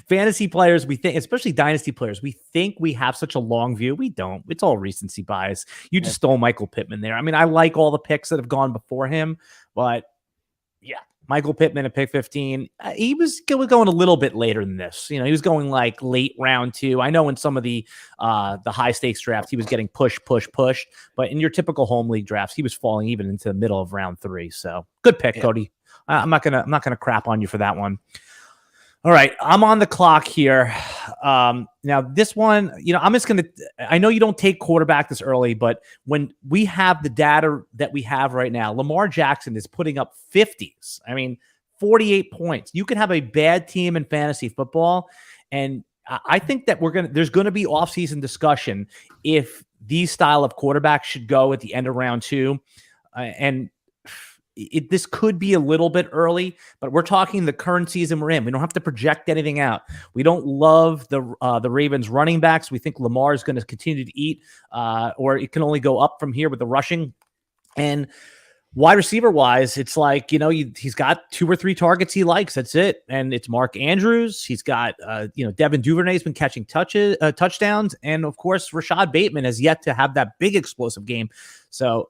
fantasy players, we think, especially dynasty players, we think we have such a long view. We don't. It's all recency bias. You just stole Michael Pittman there. I mean, I like all the picks that have gone before him, but yeah. Michael Pittman at pick 15. He was going a little bit later than this. You know, he was going like late round 2. I know in some of the high stakes drafts, he was getting pushed. But in your typical home league drafts, he was falling even into the middle of round 3. So good pick, Cody. I'm not gonna crap on you for that one. All right, I'm on the clock here. Now this one, you know, I know you don't take quarterback this early, but when we have the data that we have right now, Lamar Jackson is putting up 50s. I mean, 48 points. You can have a bad team in fantasy football, and I think that there's going to be offseason discussion if these style of quarterbacks should go at the end of round 2, and this could be a little bit early, but we're talking the current season we're in. We don't have to project anything out. We don't love the Ravens running backs. We think Lamar is going to continue to eat, or it can only go up from here with the rushing. And wide receiver wise, it's like, you know, he's got 2 or 3 targets he likes. That's it. And it's Mark Andrews. He's got, Devin Duvernay's been catching touchdowns. And of course, Rashad Bateman has yet to have that big explosive game. So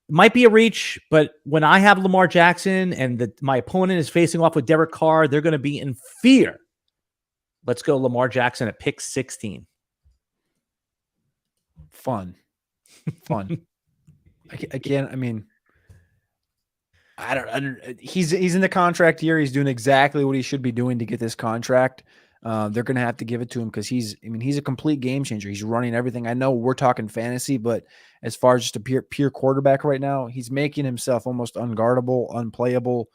might be a reach, but when I have Lamar Jackson and my opponent is facing off with Derek Carr, they're going to be in fear. Let's go Lamar Jackson at pick 16. Fun. Again, I mean, I don't. He's in the contract year. He's doing exactly what he should be doing to get this contract. They're going to have to give it to him because he's a complete game changer. He's running everything. I know we're talking fantasy, but as far as just a pure quarterback right now, he's making himself almost unguardable, unplayable.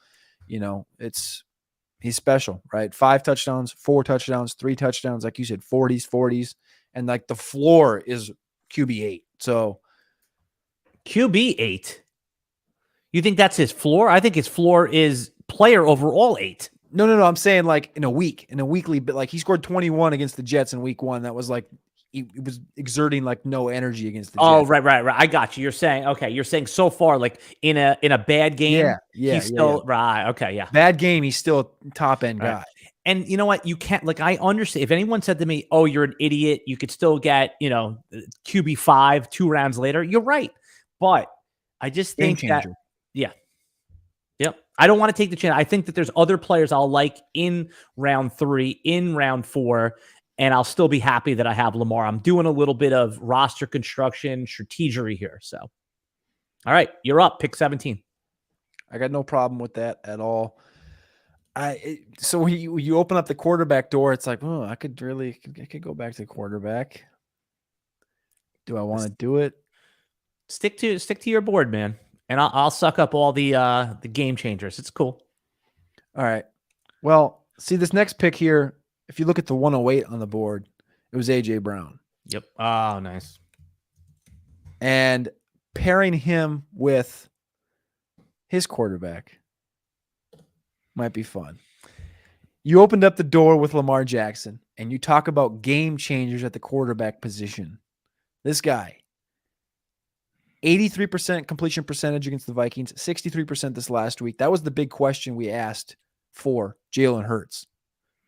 You know, he's special, right? 5 touchdowns, 4 touchdowns, 3 touchdowns, like you said, 40s, and like the floor is QB8. So QB8. You think that's his floor? I think his floor is player overall 8. No. I'm saying like in a weekly, but like he scored 21 against the Jets in week 1. That was like, he was exerting like no energy against the Jets. Oh, right. I got you. You're saying so far, like in a bad game. Yeah. He's still right. Okay. Yeah. Bad game. He's still a top end guy. Right. And you know what? You can't, like, I understand if anyone said to me, oh, you're an idiot, you could still get, QB5 2 rounds later. You're right. But I just think that, yeah. Yep. I don't want to take the chance. I think that there's other players I'll like in round 3, in round 4, and I'll still be happy that I have Lamar. I'm doing a little bit of roster construction strategery here. So, all right, you're up. Pick 17. I got no problem with that at all. So when you open up the quarterback door, it's like, oh, I could go back to quarterback. Do I want to do it? Stick to your board, man. And I'll suck up all the game changers. It's cool. All right. Well, see this next pick here. If you look at the 108 on the board, it was AJ Brown. Yep. Oh, nice. And pairing him with his quarterback might be fun. You opened up the door with Lamar Jackson, and you talk about game changers at the quarterback position. This guy, 83% completion percentage against the Vikings, 63% this last week. That was the big question we asked for Jalen Hurts.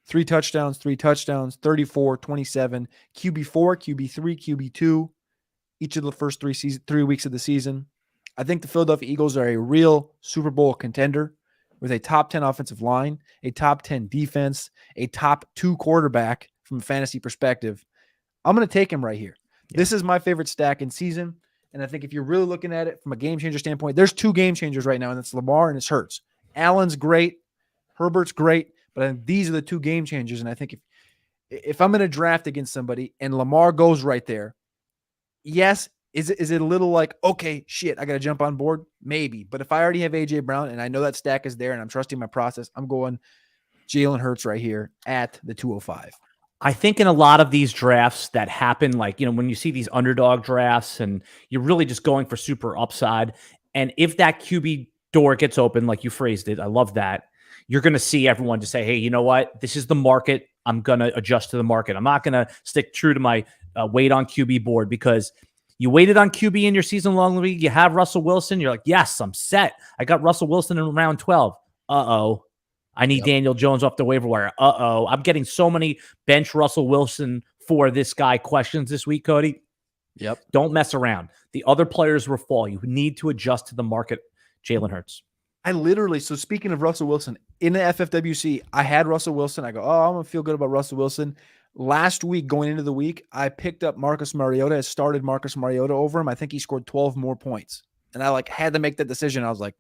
3 touchdowns, 34, 27, QB4, QB3, QB2, each of the first 3 weeks of the season. I think the Philadelphia Eagles are a real Super Bowl contender with a top 10 offensive line, a top 10 defense, a top 2 quarterback from a fantasy perspective. I'm going to take him right here. Yeah. This is my favorite stack in season. And I think if you're really looking at it from a game changer standpoint, there's 2 game changers right now, and it's Lamar and it's Hurts. Allen's great. Herbert's great. But I think these are the 2 game changers. And I think if I'm going to draft against somebody and Lamar goes right there, yes, is it a little like, okay, shit, I got to jump on board? Maybe. But if I already have A.J. Brown and I know that stack is there and I'm trusting my process, I'm going Jalen Hurts right here at the 205. I think in a lot of these drafts that happen, like, when you see these underdog drafts and you're really just going for super upside, and if that QB door gets open, like you phrased it, I love that, you're going to see everyone just say, hey, you know what? This is the market. I'm going to adjust to the market. I'm not going to stick true to my wait on QB board, because you waited on QB in your season-long league. You have Russell Wilson. You're like, yes, I'm set. I got Russell Wilson in round 12. Uh-oh. I need Daniel Jones off the waiver wire. Uh-oh. I'm getting so many bench Russell Wilson for this guy questions this week, Cody. Yep. Don't mess around. The other players will fall. You need to adjust to the market. Jalen Hurts. So speaking of Russell Wilson, in the FFWC, I had Russell Wilson. I go, I'm going to feel good about Russell Wilson. Last week, going into the week, I picked up Marcus Mariota. I started Marcus Mariota over him. I think he scored 12 more points. And I had to make that decision. I was like,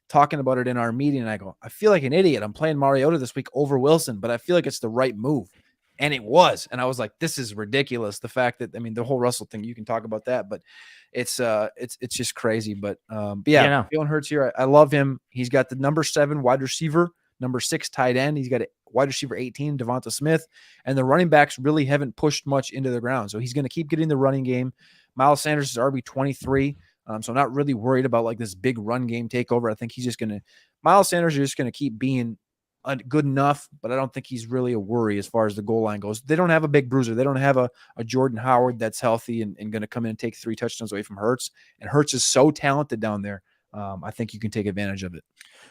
talking about it in our meeting, and I go, I feel like an idiot. I'm playing Mariota this week over Wilson, but I feel like it's the right move. And it was. And I was like, this is ridiculous. The fact that, the whole Russell thing, you can talk about that, but it's just crazy. But yeah, Jalen Hurts here. I love him. He's got the number 7 wide receiver, number 6 tight end. He's got a wide receiver 18, Devonta Smith, and the running backs really haven't pushed much into the ground. So he's going to keep getting the running game. Miles Sanders is RB 23. So I'm not really worried about this big run game takeover. I think he's just going to – Miles Sanders is just going to keep being good enough, but I don't think he's really a worry as far as the goal line goes. They don't have a big bruiser. They don't have a Jordan Howard that's healthy and going to come in and take 3 touchdowns away from Hurts. And Hurts is so talented down there. I think you can take advantage of it.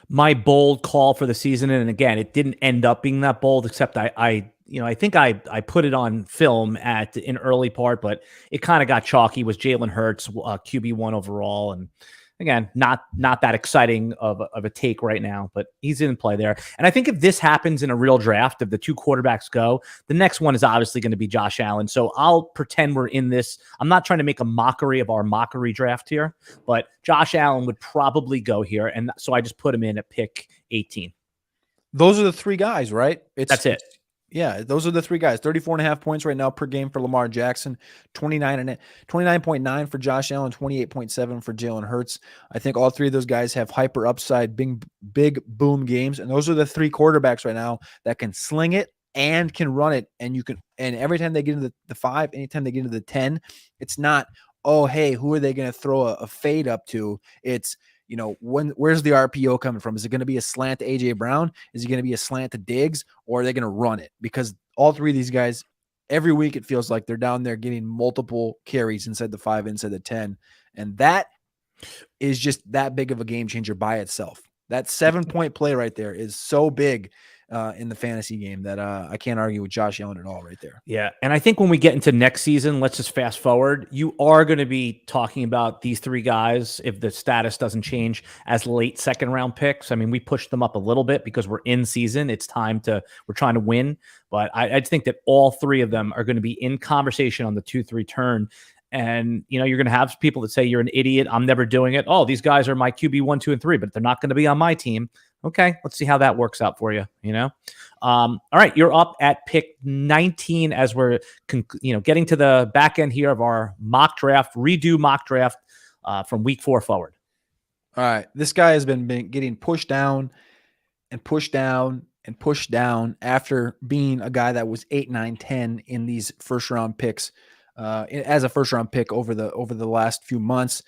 My bold call for the season, and again, it didn't end up being that bold, except I think I put it on film in early part, but it kind of got chalky, was Jalen Hurts, QB1 overall. And again, not that exciting of a take right now, but he's in play there. And I think if this happens in a real draft, if the 2 quarterbacks go, the next one is obviously going to be Josh Allen. So I'll pretend we're in this. I'm not trying to make a mockery of our mockery draft here, but Josh Allen would probably go here. And so I just put him in at pick 18. Those are the 3 guys, right? That's it. Yeah, those are the 3 guys. 34.5 points right now per game for Lamar Jackson, 29.9 for Josh Allen, 28.7 for Jalen Hurts. I think all 3 of those guys have hyper upside, big boom games, and those are the 3 quarterbacks right now that can sling it and can run it. And every time they get into the 5, anytime they get into the 10, it's not, oh, hey, who are they going to throw a fade up to? It's, where's the RPO coming from? Is it going to be a slant to A.J. Brown? Is it going to be a slant to Diggs? Or are they going to run it? Because all 3 of these guys, every week it feels like they're down there getting multiple carries inside the 5, inside the 10. And that is just that big of a game changer by itself. That 7-point play right there is so big in the fantasy game that I can't argue with Josh Allen at all right there. Yeah, and I think when we get into next season, let's just fast forward. You are going to be talking about these 3 guys, if the status doesn't change, as late second-round picks. We pushed them up a little bit because we're in season. We're trying to win. But I think that all 3 of them are going to be in conversation on the 2-3 turn. And, you're going to have people that say you're an idiot. I'm never doing it. Oh, these guys are my QB 1, 2, and 3, but they're not going to be on my team. Okay, let's see how that works out for you. All right, you're up at pick 19 as we're getting to the back end here of our mock draft, from week 4 forward. All right, this guy has been getting pushed down and pushed down and pushed down after being a guy that was 8, 9, 10 in these first round picks, as a first round pick over the last few months.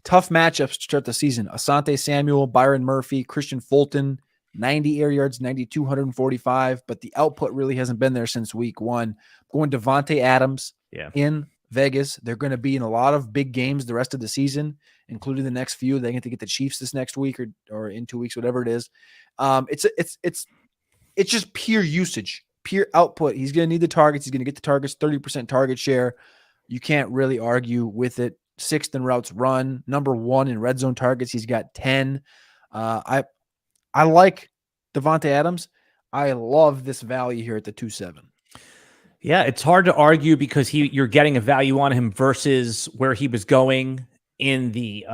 Tough matchups to start the season. Asante Samuel, Byron Murphy, Christian Fulton, 90 air yards, 9,245, but the output really hasn't been there since week 1. Going Devontae Adams in Vegas. They're going to be in a lot of big games the rest of the season, including the next few. They get to get the Chiefs this next week or in 2 weeks, whatever it is. It's just pure usage, pure output. He's going to need the targets. He's going to get the targets, 30% target share. You can't really argue with it. 6th in routes run, number 1 in red zone targets. He's got 10. I like Devontae Adams. I love this value here at the 2.7. Yeah, it's hard to argue because you're getting a value on him versus where he was going in the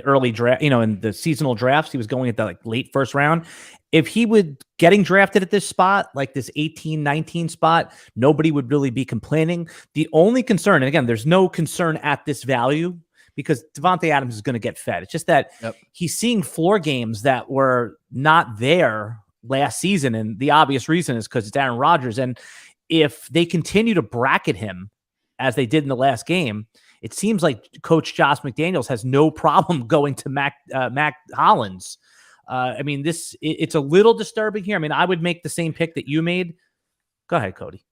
early draft, in the seasonal drafts. He was going at the late first round. If he would getting drafted at this spot, like this 18, 19 spot, nobody would really be complaining. The only concern, and again, there's no concern at this value because Devontae Adams is going to get fed. It's just that he's seeing floor games that were not there last season. And the obvious reason is because it's Aaron Rodgers. And if they continue to bracket him as they did in the last game, it seems like Coach Josh McDaniels has no problem going to Mac Hollins. It's a little disturbing here. I mean, I would make the same pick that you made. Go ahead, Cody.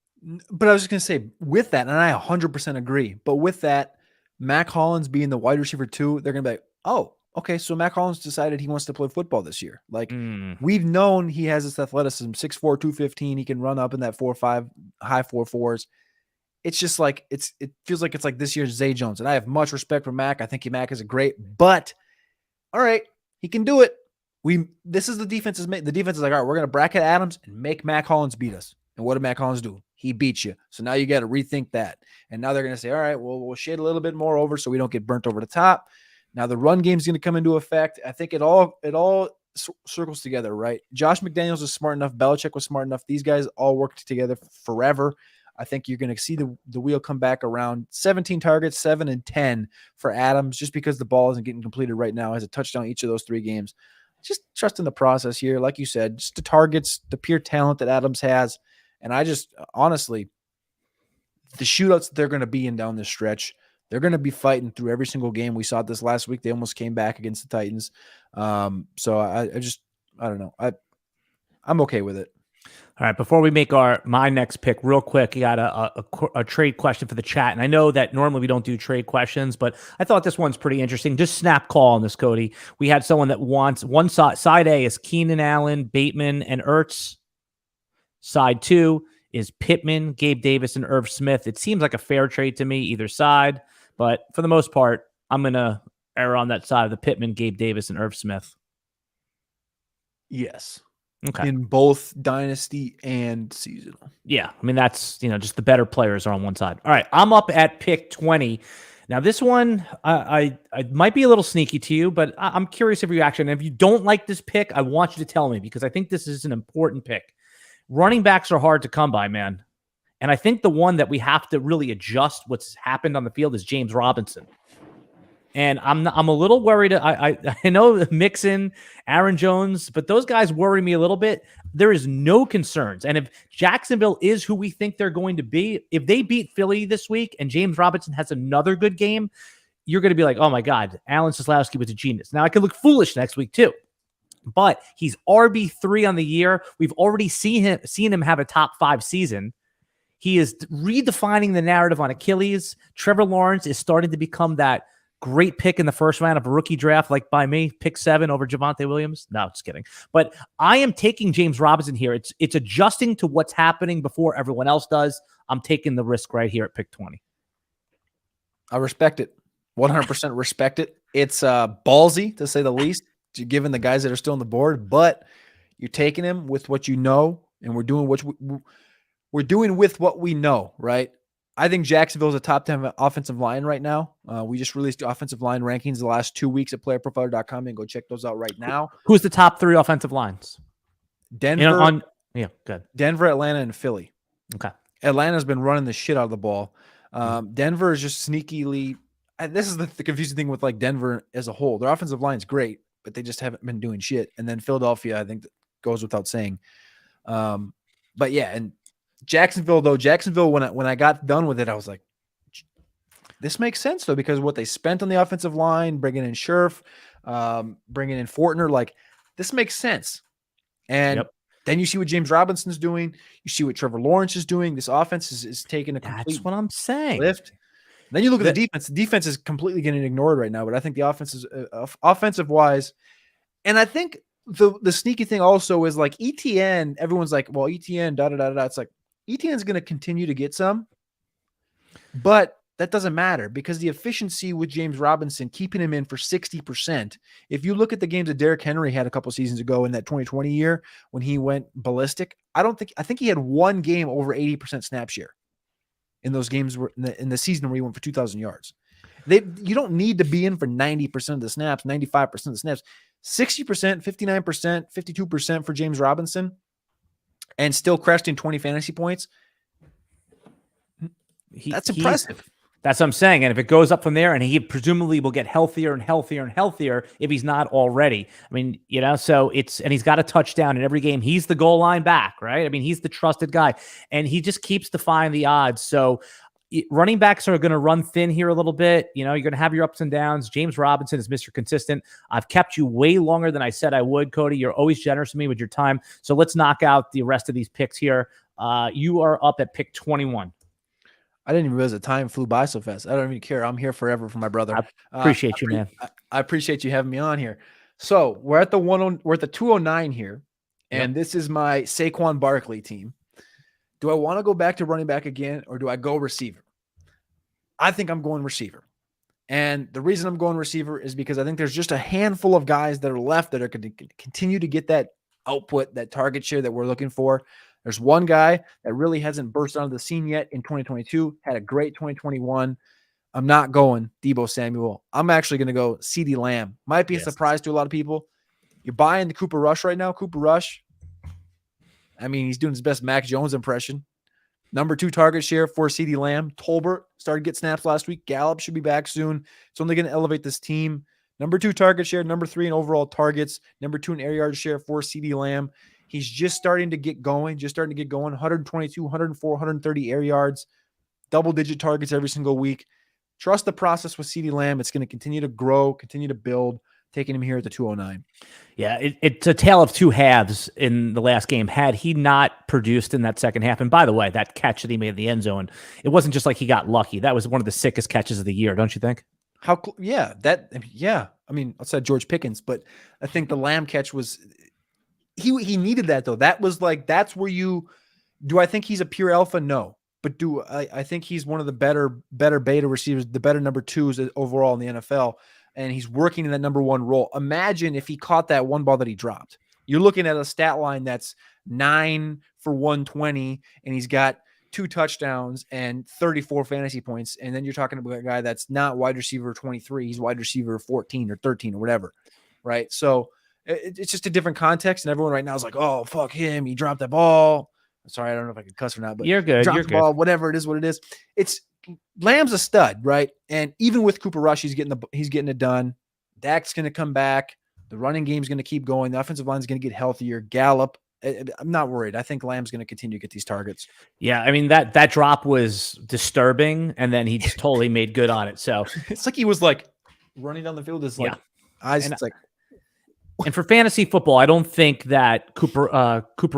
But I was just going to say with that, and I 100% agree, but with that, Mac Hollins being the wide receiver 2, they're going to be like, oh, okay, so Mac Hollins decided he wants to play football this year. We've known he has this athleticism, 6'4", 215. He can run up in that 4.5, high 4.4s. It's just like it feels like it's like this year's Zay Jones. And I have much respect for Mac. I think Mac is a great, but all right, he can do it. This is the defense is made. The defense is like, all right, we're going to bracket Adams and make Mac Hollins beat us. And what did Mac Hollins do? He beat you. So now you got to rethink that. And now they're going to say, all right, well, we'll shade a little bit more over so we don't get burnt over the top. Now the run game is going to come into effect. I think it all circles together, right? Josh McDaniels is smart enough. Belichick was smart enough. These guys all worked together forever. I think you're going to see the wheel come back around 17 targets, 7 and 10 for Adams, just because the ball isn't getting completed right now. Has a touchdown each of those 3 games. Just trust in the process here. Like you said, just the targets, the pure talent that Adams has. And I just, honestly, the shootouts that they're going to be in down this stretch, they're going to be fighting through every single game. We saw it this last week. They almost came back against the Titans. So I don't know. I'm okay with it. All right. Before we make my next pick real quick, you got a trade question for the chat. And I know that normally we don't do trade questions, but I thought this one's pretty interesting. Just snap call on this, Cody. We had someone that wants one side A is Keenan Allen, Bateman, and Ertz. Side 2 is Pittman, Gabe Davis, and Irv Smith. It seems like a fair trade to me, either side. But for the most part, I'm going to err on that side of the Pittman, Gabe Davis, and Irv Smith. Yes. Okay. In both dynasty and seasonal. Yeah. I mean, that's, just the better players are on one side. All right. I'm up at pick 20. Now, this one, I might be a little sneaky to you, but I'm curious of your reaction. And if you don't like this pick, I want you to tell me because I think this is an important pick. Running backs are hard to come by, man. And I think the one that we have to really adjust what's happened on the field is James Robinson. And I'm a little worried. I know Mixon, Aaron Jones, but those guys worry me a little bit. There is no concerns. And if Jacksonville is who we think they're going to be, if they beat Philly this week and James Robinson has another good game, you're going to be like, oh my God, Alan Seslowsky was a genius. Now I could look foolish next week too. But he's RB3 on the year. We've already seen him have a top 5 season. He is redefining the narrative on Achilles. Trevor Lawrence is starting to become that great pick in the first round of a rookie draft, like by me, pick 7 over Javonte Williams. No, just kidding. But I am taking James Robinson here. It's adjusting to what's happening before everyone else does. I'm taking the risk right here at pick 20. I respect it. 100% respect it. It's ballsy, to say the least, given the guys that are still on the board, but you're taking him with what you know, and we're doing with what we know, right? I think Jacksonville is a top 10 offensive line right now. We just released the offensive line rankings the last 2 weeks at playerprofiler.com, and go check those out right now. Who's the top 3 offensive lines? Denver, good. Denver, Atlanta, and Philly. Okay. Atlanta's been running the shit out of the ball. Denver is just sneakily. This is the confusing thing with like Denver as a whole. Their offensive line is great, but they just haven't been doing shit. And then Philadelphia, I think, goes without saying. But yeah, and Jacksonville, when I got done with it, I was like, this makes sense though, because what they spent on the offensive line, bringing in Scherf, bringing in Fortner, like this makes sense. And then you see what James Robinson's doing. You see what Trevor Lawrence is doing. This offense is taking a complete That's what I'm saying. lift. Then you look at the defense. The defense is completely getting ignored right now, but I think the offense is offensive wise. And I think the sneaky thing also is like ETN. Everyone's like, well, ETN, da da da da. It's like ETN is going to continue to get some, but that doesn't matter because the efficiency with James Robinson, keeping him in for 60%. If you look at the games that Derrick Henry had a couple seasons ago in that 2020 year when he went ballistic, I think he had one game over 80% snap share in those games in the season where he went for 2,000 yards. You don't need to be in for 90% of the snaps, 95% of the snaps, 60%, 59%, 52% for James Robinson, and still cresting 20 fantasy points. That's impressive. That's what I'm saying. And if it goes up from there, and he presumably will get healthier and healthier and healthier if he's not already. I mean, so and he's got a touchdown in every game. He's the goal line back, right? I mean, he's the trusted guy, and he just keeps defying the odds. So running backs are going to run thin here a little bit. You're going to have your ups and downs. James Robinson is Mr. Consistent. I've kept you way longer than I said I would, Cody. You're always generous to me with your time. So let's knock out the rest of these picks here. You are up at pick 21. I didn't even realize the time flew by so fast. I don't even care. I'm here forever for my brother. I appreciate you, man. I appreciate you having me on here. So we're at the 209 here, and This is my Saquon Barkley team. Do I want to go back to running back again, or do I go receiver? I think I'm going receiver. And the reason I'm going receiver is because I think there's just a handful of guys that are left that are going to continue to get that output, that target share that we're looking for. There's one guy that really hasn't burst onto the scene yet in 2022, had a great 2021. I'm not going Deebo Samuel. I'm actually going to go CeeDee Lamb. Might be a surprise to a lot of people. You're buying the Cooper Rush right now. Cooper Rush, I mean, he's doing his best Mac Jones impression. Number 2 target share for CeeDee Lamb. Tolbert started to get snaps last week. Gallup should be back soon. It's only going to elevate this team. Number 2 target share, number 3 in overall targets, number 2 in air yard share for CeeDee Lamb. He's just starting to get going, 122, 104, 130 air yards, double-digit targets every single week. Trust the process with CeeDee Lamb. It's going to continue to grow, continue to build, taking him here at the 209. Yeah, it's a tale of two halves in the last game. Had he not produced in that second half, and by the way, that catch that he made in the end zone, it wasn't just like he got lucky. That was one of the sickest catches of the year, don't you think? I mean, outside George Pickens, but I think the Lamb catch was – he needed that, though. That was like – that's where you – do I think he's a pure alpha? No. But I think he's one of the better beta receivers, the better number 2s overall in the NFL, and he's working in that number 1 role. Imagine if he caught that one ball that he dropped. You're looking at a stat line that's 9 for 120, and he's got 2 touchdowns and 34 fantasy points, and then you're talking about a guy that's not wide receiver 23. He's wide receiver 14 or 13 or whatever, right? So it's just a different context, and everyone right now is like, oh, fuck him. He dropped that ball. Sorry, I don't know if I can cuss or not, but you're good. You're good. Ball, whatever it is, what it is. It's Lamb's a stud, right? And even with Cooper Rush, he's getting it done. Dak's going to come back. The running game's going to keep going. The offensive line's going to get healthier. Gallup, I'm not worried. I think Lamb's going to continue to get these targets. Yeah, I mean that drop was disturbing, and then he just totally made good on it. So it's like he was like running down the field, eyes. And it's like. And for fantasy football, I don't think that Cooper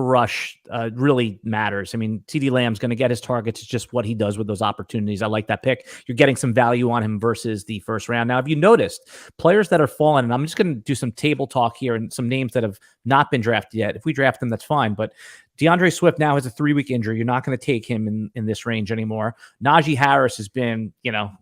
Rush really matters. I mean, CeeDee Lamb's going to get his targets. It's just what he does with those opportunities. I like that pick. You're getting some value on him versus the first round. Now, have you noticed players that are falling, and I'm just going to do some table talk here and some names that have not been drafted yet. If we draft them, that's fine. But DeAndre Swift now has a 3-week injury. You're not going to take him in this range anymore. Najee Harris has been,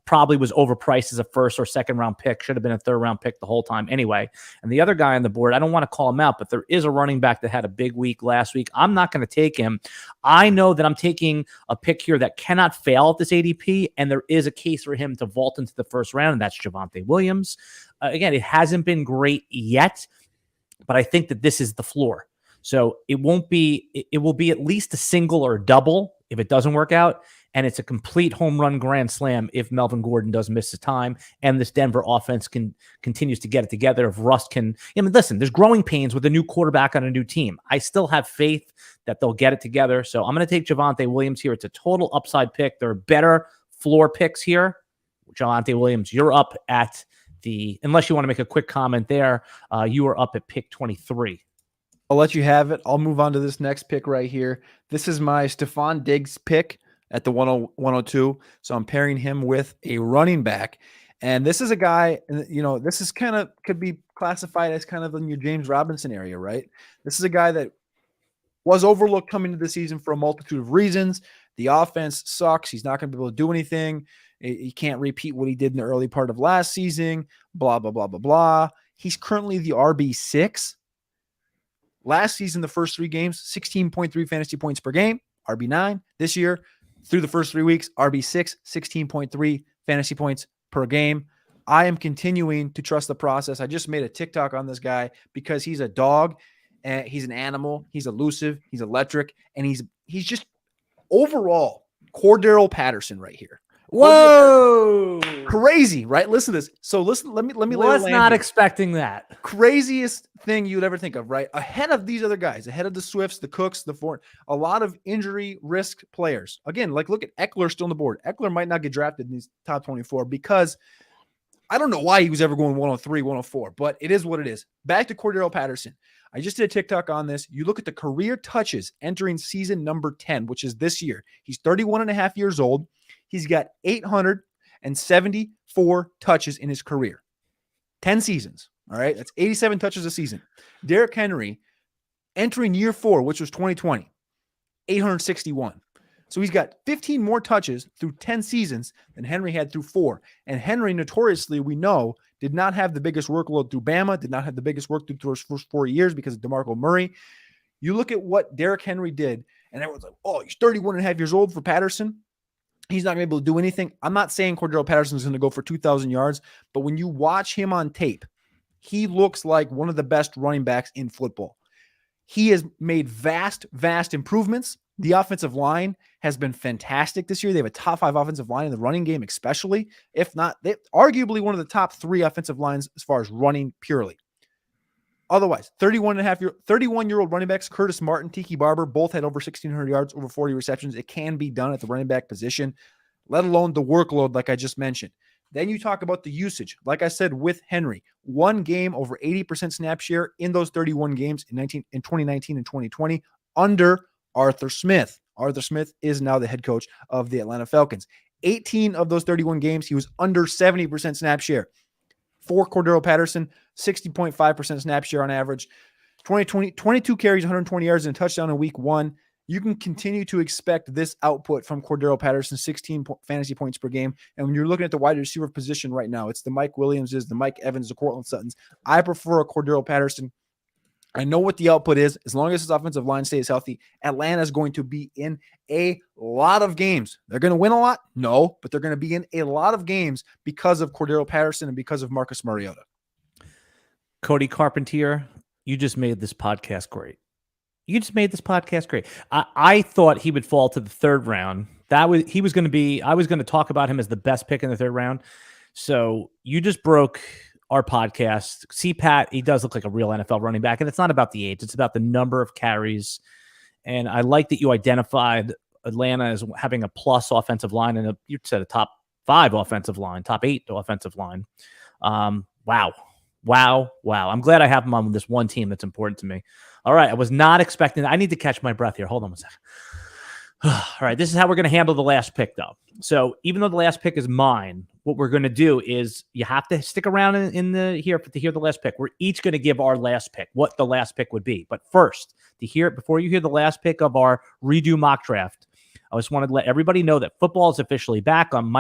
probably was overpriced as a first or second round pick. Should have been a third round pick the whole time anyway. And the other guy on the board, I don't want to call him out, but there is a running back that had a big week last week. I'm not going to take him. I know that I'm taking a pick here that cannot fail at this ADP, and there is a case for him to vault into the first round, and that's Javonte Williams. Again, it hasn't been great yet, but I think that this is the floor. So it will be at least a single or a double if it doesn't work out. And it's a complete home run grand slam if Melvin Gordon does miss his time and this Denver offense continues to get it together. If Russ can, listen, there's growing pains with a new quarterback on a new team. I still have faith that they'll get it together. So I'm going to take Javonte Williams here. It's a total upside pick. There are better floor picks here. Javonte Williams, you're up at unless you want to make a quick comment there, you are up at pick 23. I'll let you have it. I'll move on to this next pick right here. This is my Stephon Diggs pick. at the 102. So I'm pairing him with a running back. And this is a guy, this is could be classified as kind of in your James Robinson area, right? This is a guy that was overlooked coming into the season for a multitude of reasons. The offense sucks. He's not going to be able to do anything. He can't repeat what he did in the early part of last season, blah, blah, blah, blah, blah. He's currently the RB6. Last season, the first 3 games, 16.3 fantasy points per game, RB9. This year, through the first 3 weeks, RB6, 16.3 fantasy points per game. I am continuing to trust the process. I just made a TikTok on this guy because he's a dog, and he's an animal. He's elusive. He's electric, and he's just overall Cordero Patterson right here. Whoa! Crazy, right? Listen to this. So listen, let me was not expecting that. Craziest thing you would ever think of, right? Ahead of these other guys, ahead of the Swifts, the Cooks, the Ford, a lot of injury risk players. Again, like look at Eckler still on the board. Eckler might not get drafted in these top 24 because I don't know why he was ever going 103, 104, but it is what it is. Back to Cordero Patterson. I just did a TikTok on this. You look at the career touches entering season number 10, which is this year. He's 31 and a half years old. He's got 874 touches in his career. 10 seasons. All right. That's 87 touches a season. Derrick Henry entering year 4, which was 2020, 861. So he's got 15 more touches through 10 seasons than Henry had through 4. And Henry, notoriously, we know, did not have the biggest workload through Bama, did not have the biggest work through his first 4 years because of DeMarco Murray. You look at what Derrick Henry did, and everyone's like, oh, he's 31 and a half years old for Patterson. He's not going to be able to do anything. I'm not saying Cordero Patterson is going to go for 2,000 yards, but when you watch him on tape, he looks like one of the best running backs in football. He has made vast improvements. The offensive line has been fantastic this year. They have a top 5 offensive line in the running game, especially. If not, they're arguably one of the top 3 offensive lines as far as running purely. Otherwise, 31-year-old running backs, Curtis Martin, Tiki Barber, both had over 1,600 yards, over 40 receptions. It can be done at the running back position, let alone the workload like I just mentioned. Then you talk about the usage. Like I said, with Henry, 1 game over 80% snap share in those 31 games in 2019 and 2020 under Arthur Smith. Arthur Smith is now the head coach of the Atlanta Falcons. 18 of those 31 games, he was under 70% snap share. For Cordero Patterson, 60.5% snap share on average. 22 carries, 120 yards, and a touchdown in week 1. You can continue to expect this output from Cordero Patterson, 16 fantasy points per game. And when you're looking at the wide receiver position right now, it's the Mike Williamses, the Mike Evans, the Cortland Suttons. I prefer a Cordero Patterson. I know what the output is. As long as his offensive line stays healthy, Atlanta is going to be in a lot of games. They're going to win a lot? No, but they're going to be in a lot of games because of Cordero Patterson and because of Marcus Mariota. Cody Carpentier, you just made this podcast great. I thought he would fall to the 3rd round. I was going to talk about him as the best pick in the 3rd round. So you just broke our podcast. CPAT, he does look like a real NFL running back, and it's not about the age. It's about the number of carries. And I like that you identified Atlanta as having a plus offensive line, and you said a top 5 offensive line, top 8 offensive line. Wow. I'm glad I have him on this one team that's important to me. All right, I was not expecting that. I need to catch my breath here. Hold on a second. All right, this is how we're going to handle the last pick, though. So even though the last pick is mine, what we're going to do is you have to stick around to hear the last pick. We're each going to give our last pick, what the last pick would be. But first, before you hear the last pick of our redo mock draft, I just wanted to let everybody know that football is officially back on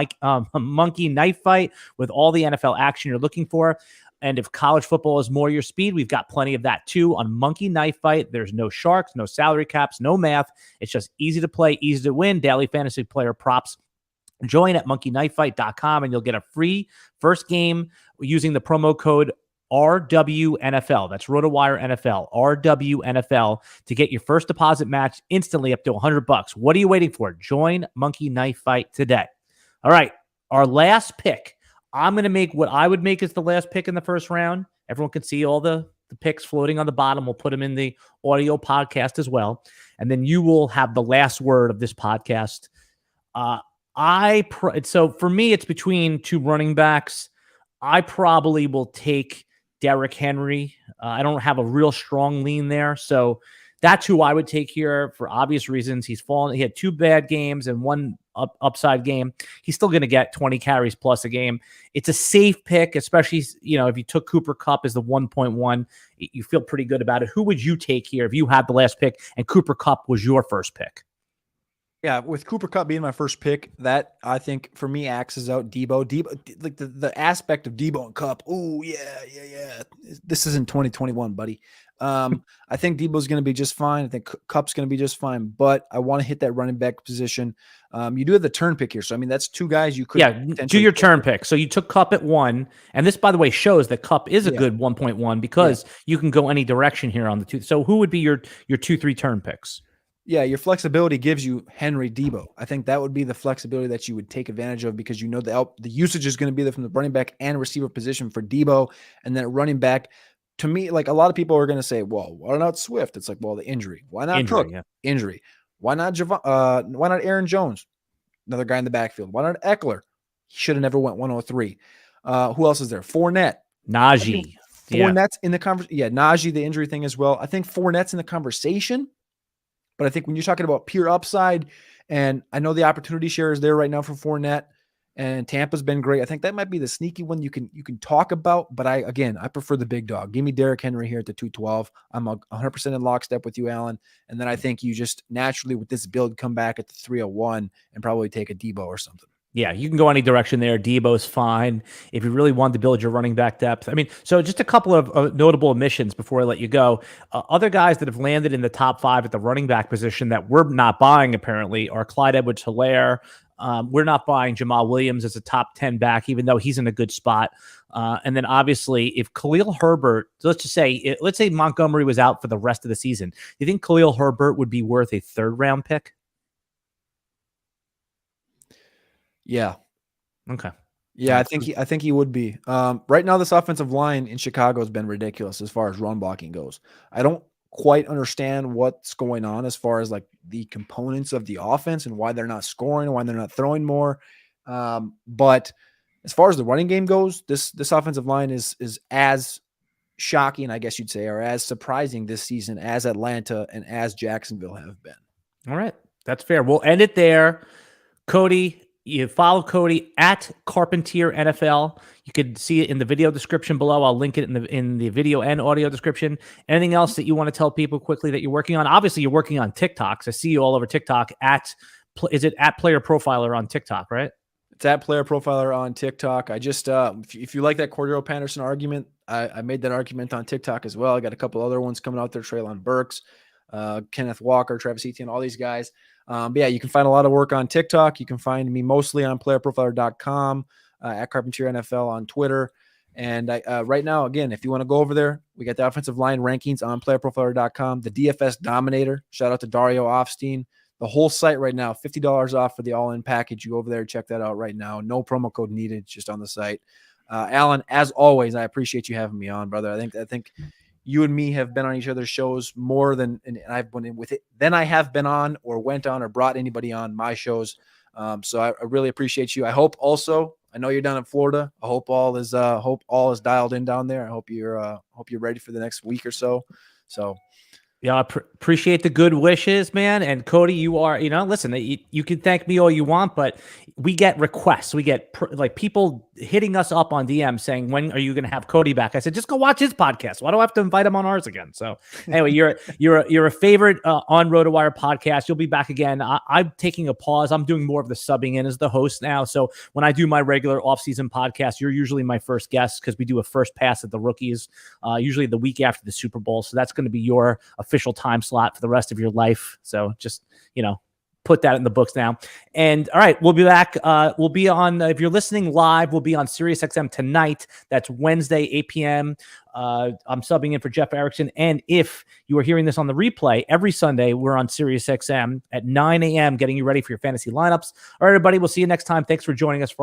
Monkey Knife Fight with all the NFL action you're looking for. And if college football is more your speed, we've got plenty of that too on Monkey Knife Fight. There's no sharks, no salary caps, no math. It's just easy to play, easy to win. Daily fantasy player props. Join at monkeyknifefight.com and you'll get a free first game using the promo code RWNFL. That's RotoWire NFL, RWNFL, to get your first deposit match instantly up to $100. What are you waiting for? Join Monkey Knife Fight today. All right, our last pick. I'm going to make what I would make as the last pick in the first round. Everyone can see all the picks floating on the bottom. We'll put them in the audio podcast as well. And then you will have the last word of this podcast. So for me, it's between 2 running backs. I probably will take Derrick Henry. I don't have a real strong lean there. So that's who I would take here for obvious reasons. He had 2 bad games and 1 upside game. He's still going to get 20 carries plus a game. It's a safe pick, especially, if you took Cooper Kupp as the 1.1, you feel pretty good about it. Who would you take here if you had the last pick and Cooper Kupp was your first pick? Yeah, with Cooper Kupp being my first pick, that I think for me axes out Debo. Like the aspect of Debo and Kupp. Oh yeah. This isn't 2021, buddy. I think Debo's going to be just fine. I think Kupp's going to be just fine. But I want to hit that running back position. You do have the turn pick here, so I mean that's two guys you could do your turn pick. So you took Kupp at 1, and this, by the way, shows that Kupp is a good 1.1 because you can go any direction here on the 2. So who would be your 2-3 turn picks? Yeah, your flexibility gives you Henry, Debo. I think that would be the flexibility that you would take advantage of because the usage is going to be there from the running back and receiver position for Debo, and then running back. To me, like a lot of people are going to say, well, why not Swift? It's like, well, the injury. Why not Cook? Injury. Why not why not Aaron Jones? Another guy in the backfield. Why not Eckler? He should have never went 103. Who else is there? Fournette. Najee. Fournette's in the conversation. Yeah, Najee, the injury thing as well. I think Fournette's in the conversation. But I think when you're talking about pure upside, and I know the opportunity share is there right now for Fournette, and Tampa's been great. I think that might be the sneaky one you can talk about. But I prefer the big dog. Give me Derrick Henry here at the 212. I'm 100% in lockstep with you, Alan. And then I think you just naturally with this build come back at the 301 and probably take a Debo or something. Yeah, you can go any direction there. Debo's fine. If you really want to build your running back depth. I mean, so just a couple of notable omissions before I let you go. Other guys that have landed in the top 5 at the running back position that we're not buying apparently are Clyde Edwards-Helaire. We're not buying Jamal Williams as a top 10 back, even though he's in a good spot. And then obviously if Khalil Herbert, let's say Montgomery was out for the rest of the season, do you think Khalil Herbert would be worth a 3rd round pick? Yeah. Okay. Yeah, I think he would be. Right now, this offensive line in Chicago has been ridiculous as far as run blocking goes. I don't quite understand what's going on as far as like the components of the offense and why they're not scoring, why they're not throwing more. But as far as the running game goes, this offensive line is as shocking, I guess you'd say, or as surprising this season as Atlanta and as Jacksonville have been. All right. That's fair. We'll end it there. Cody, you follow Cody at Carpentier NFL. You could see it in the video description below. I'll link it in the video and audio description. Anything else that you want to tell people quickly that you're working on? Obviously, you're working on TikToks. I see you all over TikTok. Is it at Playerprofiler on TikTok, right? It's at Playerprofiler on TikTok. I just, if you like that Cordero Patterson argument, I made that argument on TikTok as well. I got a couple other ones coming out there. Treylon Burks, Kenneth Walker, Travis Etienne, all these guys. But yeah, you can find a lot of work on TikTok. You can find me mostly on playerprofiler.com, at Carpentier NFL on Twitter. And right now, again, if you want to go over there, we got the offensive line rankings on playerprofiler.com, the DFS Dominator. Shout out to Dario Offstein. The whole site right now, $50 off for the all-in package. You go over there, check that out right now. No promo code needed, just on the site. Alan, as always, I appreciate you having me on, brother. I think you and me have been on each other's shows more than I've been in with it than I have been on or went on or brought anybody on my shows. So I really appreciate you. I hope also, I know you're down in Florida. I hope all is dialed in down there. I hope you're ready for the next week or so. So yeah, I appreciate the good wishes, man. And Cody, you are, listen, you can thank me all you want, but we get requests. We get like people hitting us up on DM saying, when are you going to have Cody back? I said, just go watch his podcast. Why do I have to invite him on ours again? So anyway, you're a favorite on RotoWire podcast. You'll be back again. I'm taking a pause. I'm doing more of the subbing in as the host now. So when I do my regular off-season podcast, you're usually my first guest because we do a first pass at the rookies, usually the week after the Super Bowl. So that's going to be your official time slot for the rest of your life. So just, put that in the books now. And all right, we'll be back. We'll be on, if you're listening live, we'll be on SiriusXM tonight. That's Wednesday, 8 p.m. I'm subbing in for Jeff Erickson. And if you are hearing this on the replay, every Sunday, we're on SiriusXM at 9 a.m. getting you ready for your fantasy lineups. All right, everybody, we'll see you next time. Thanks for joining us for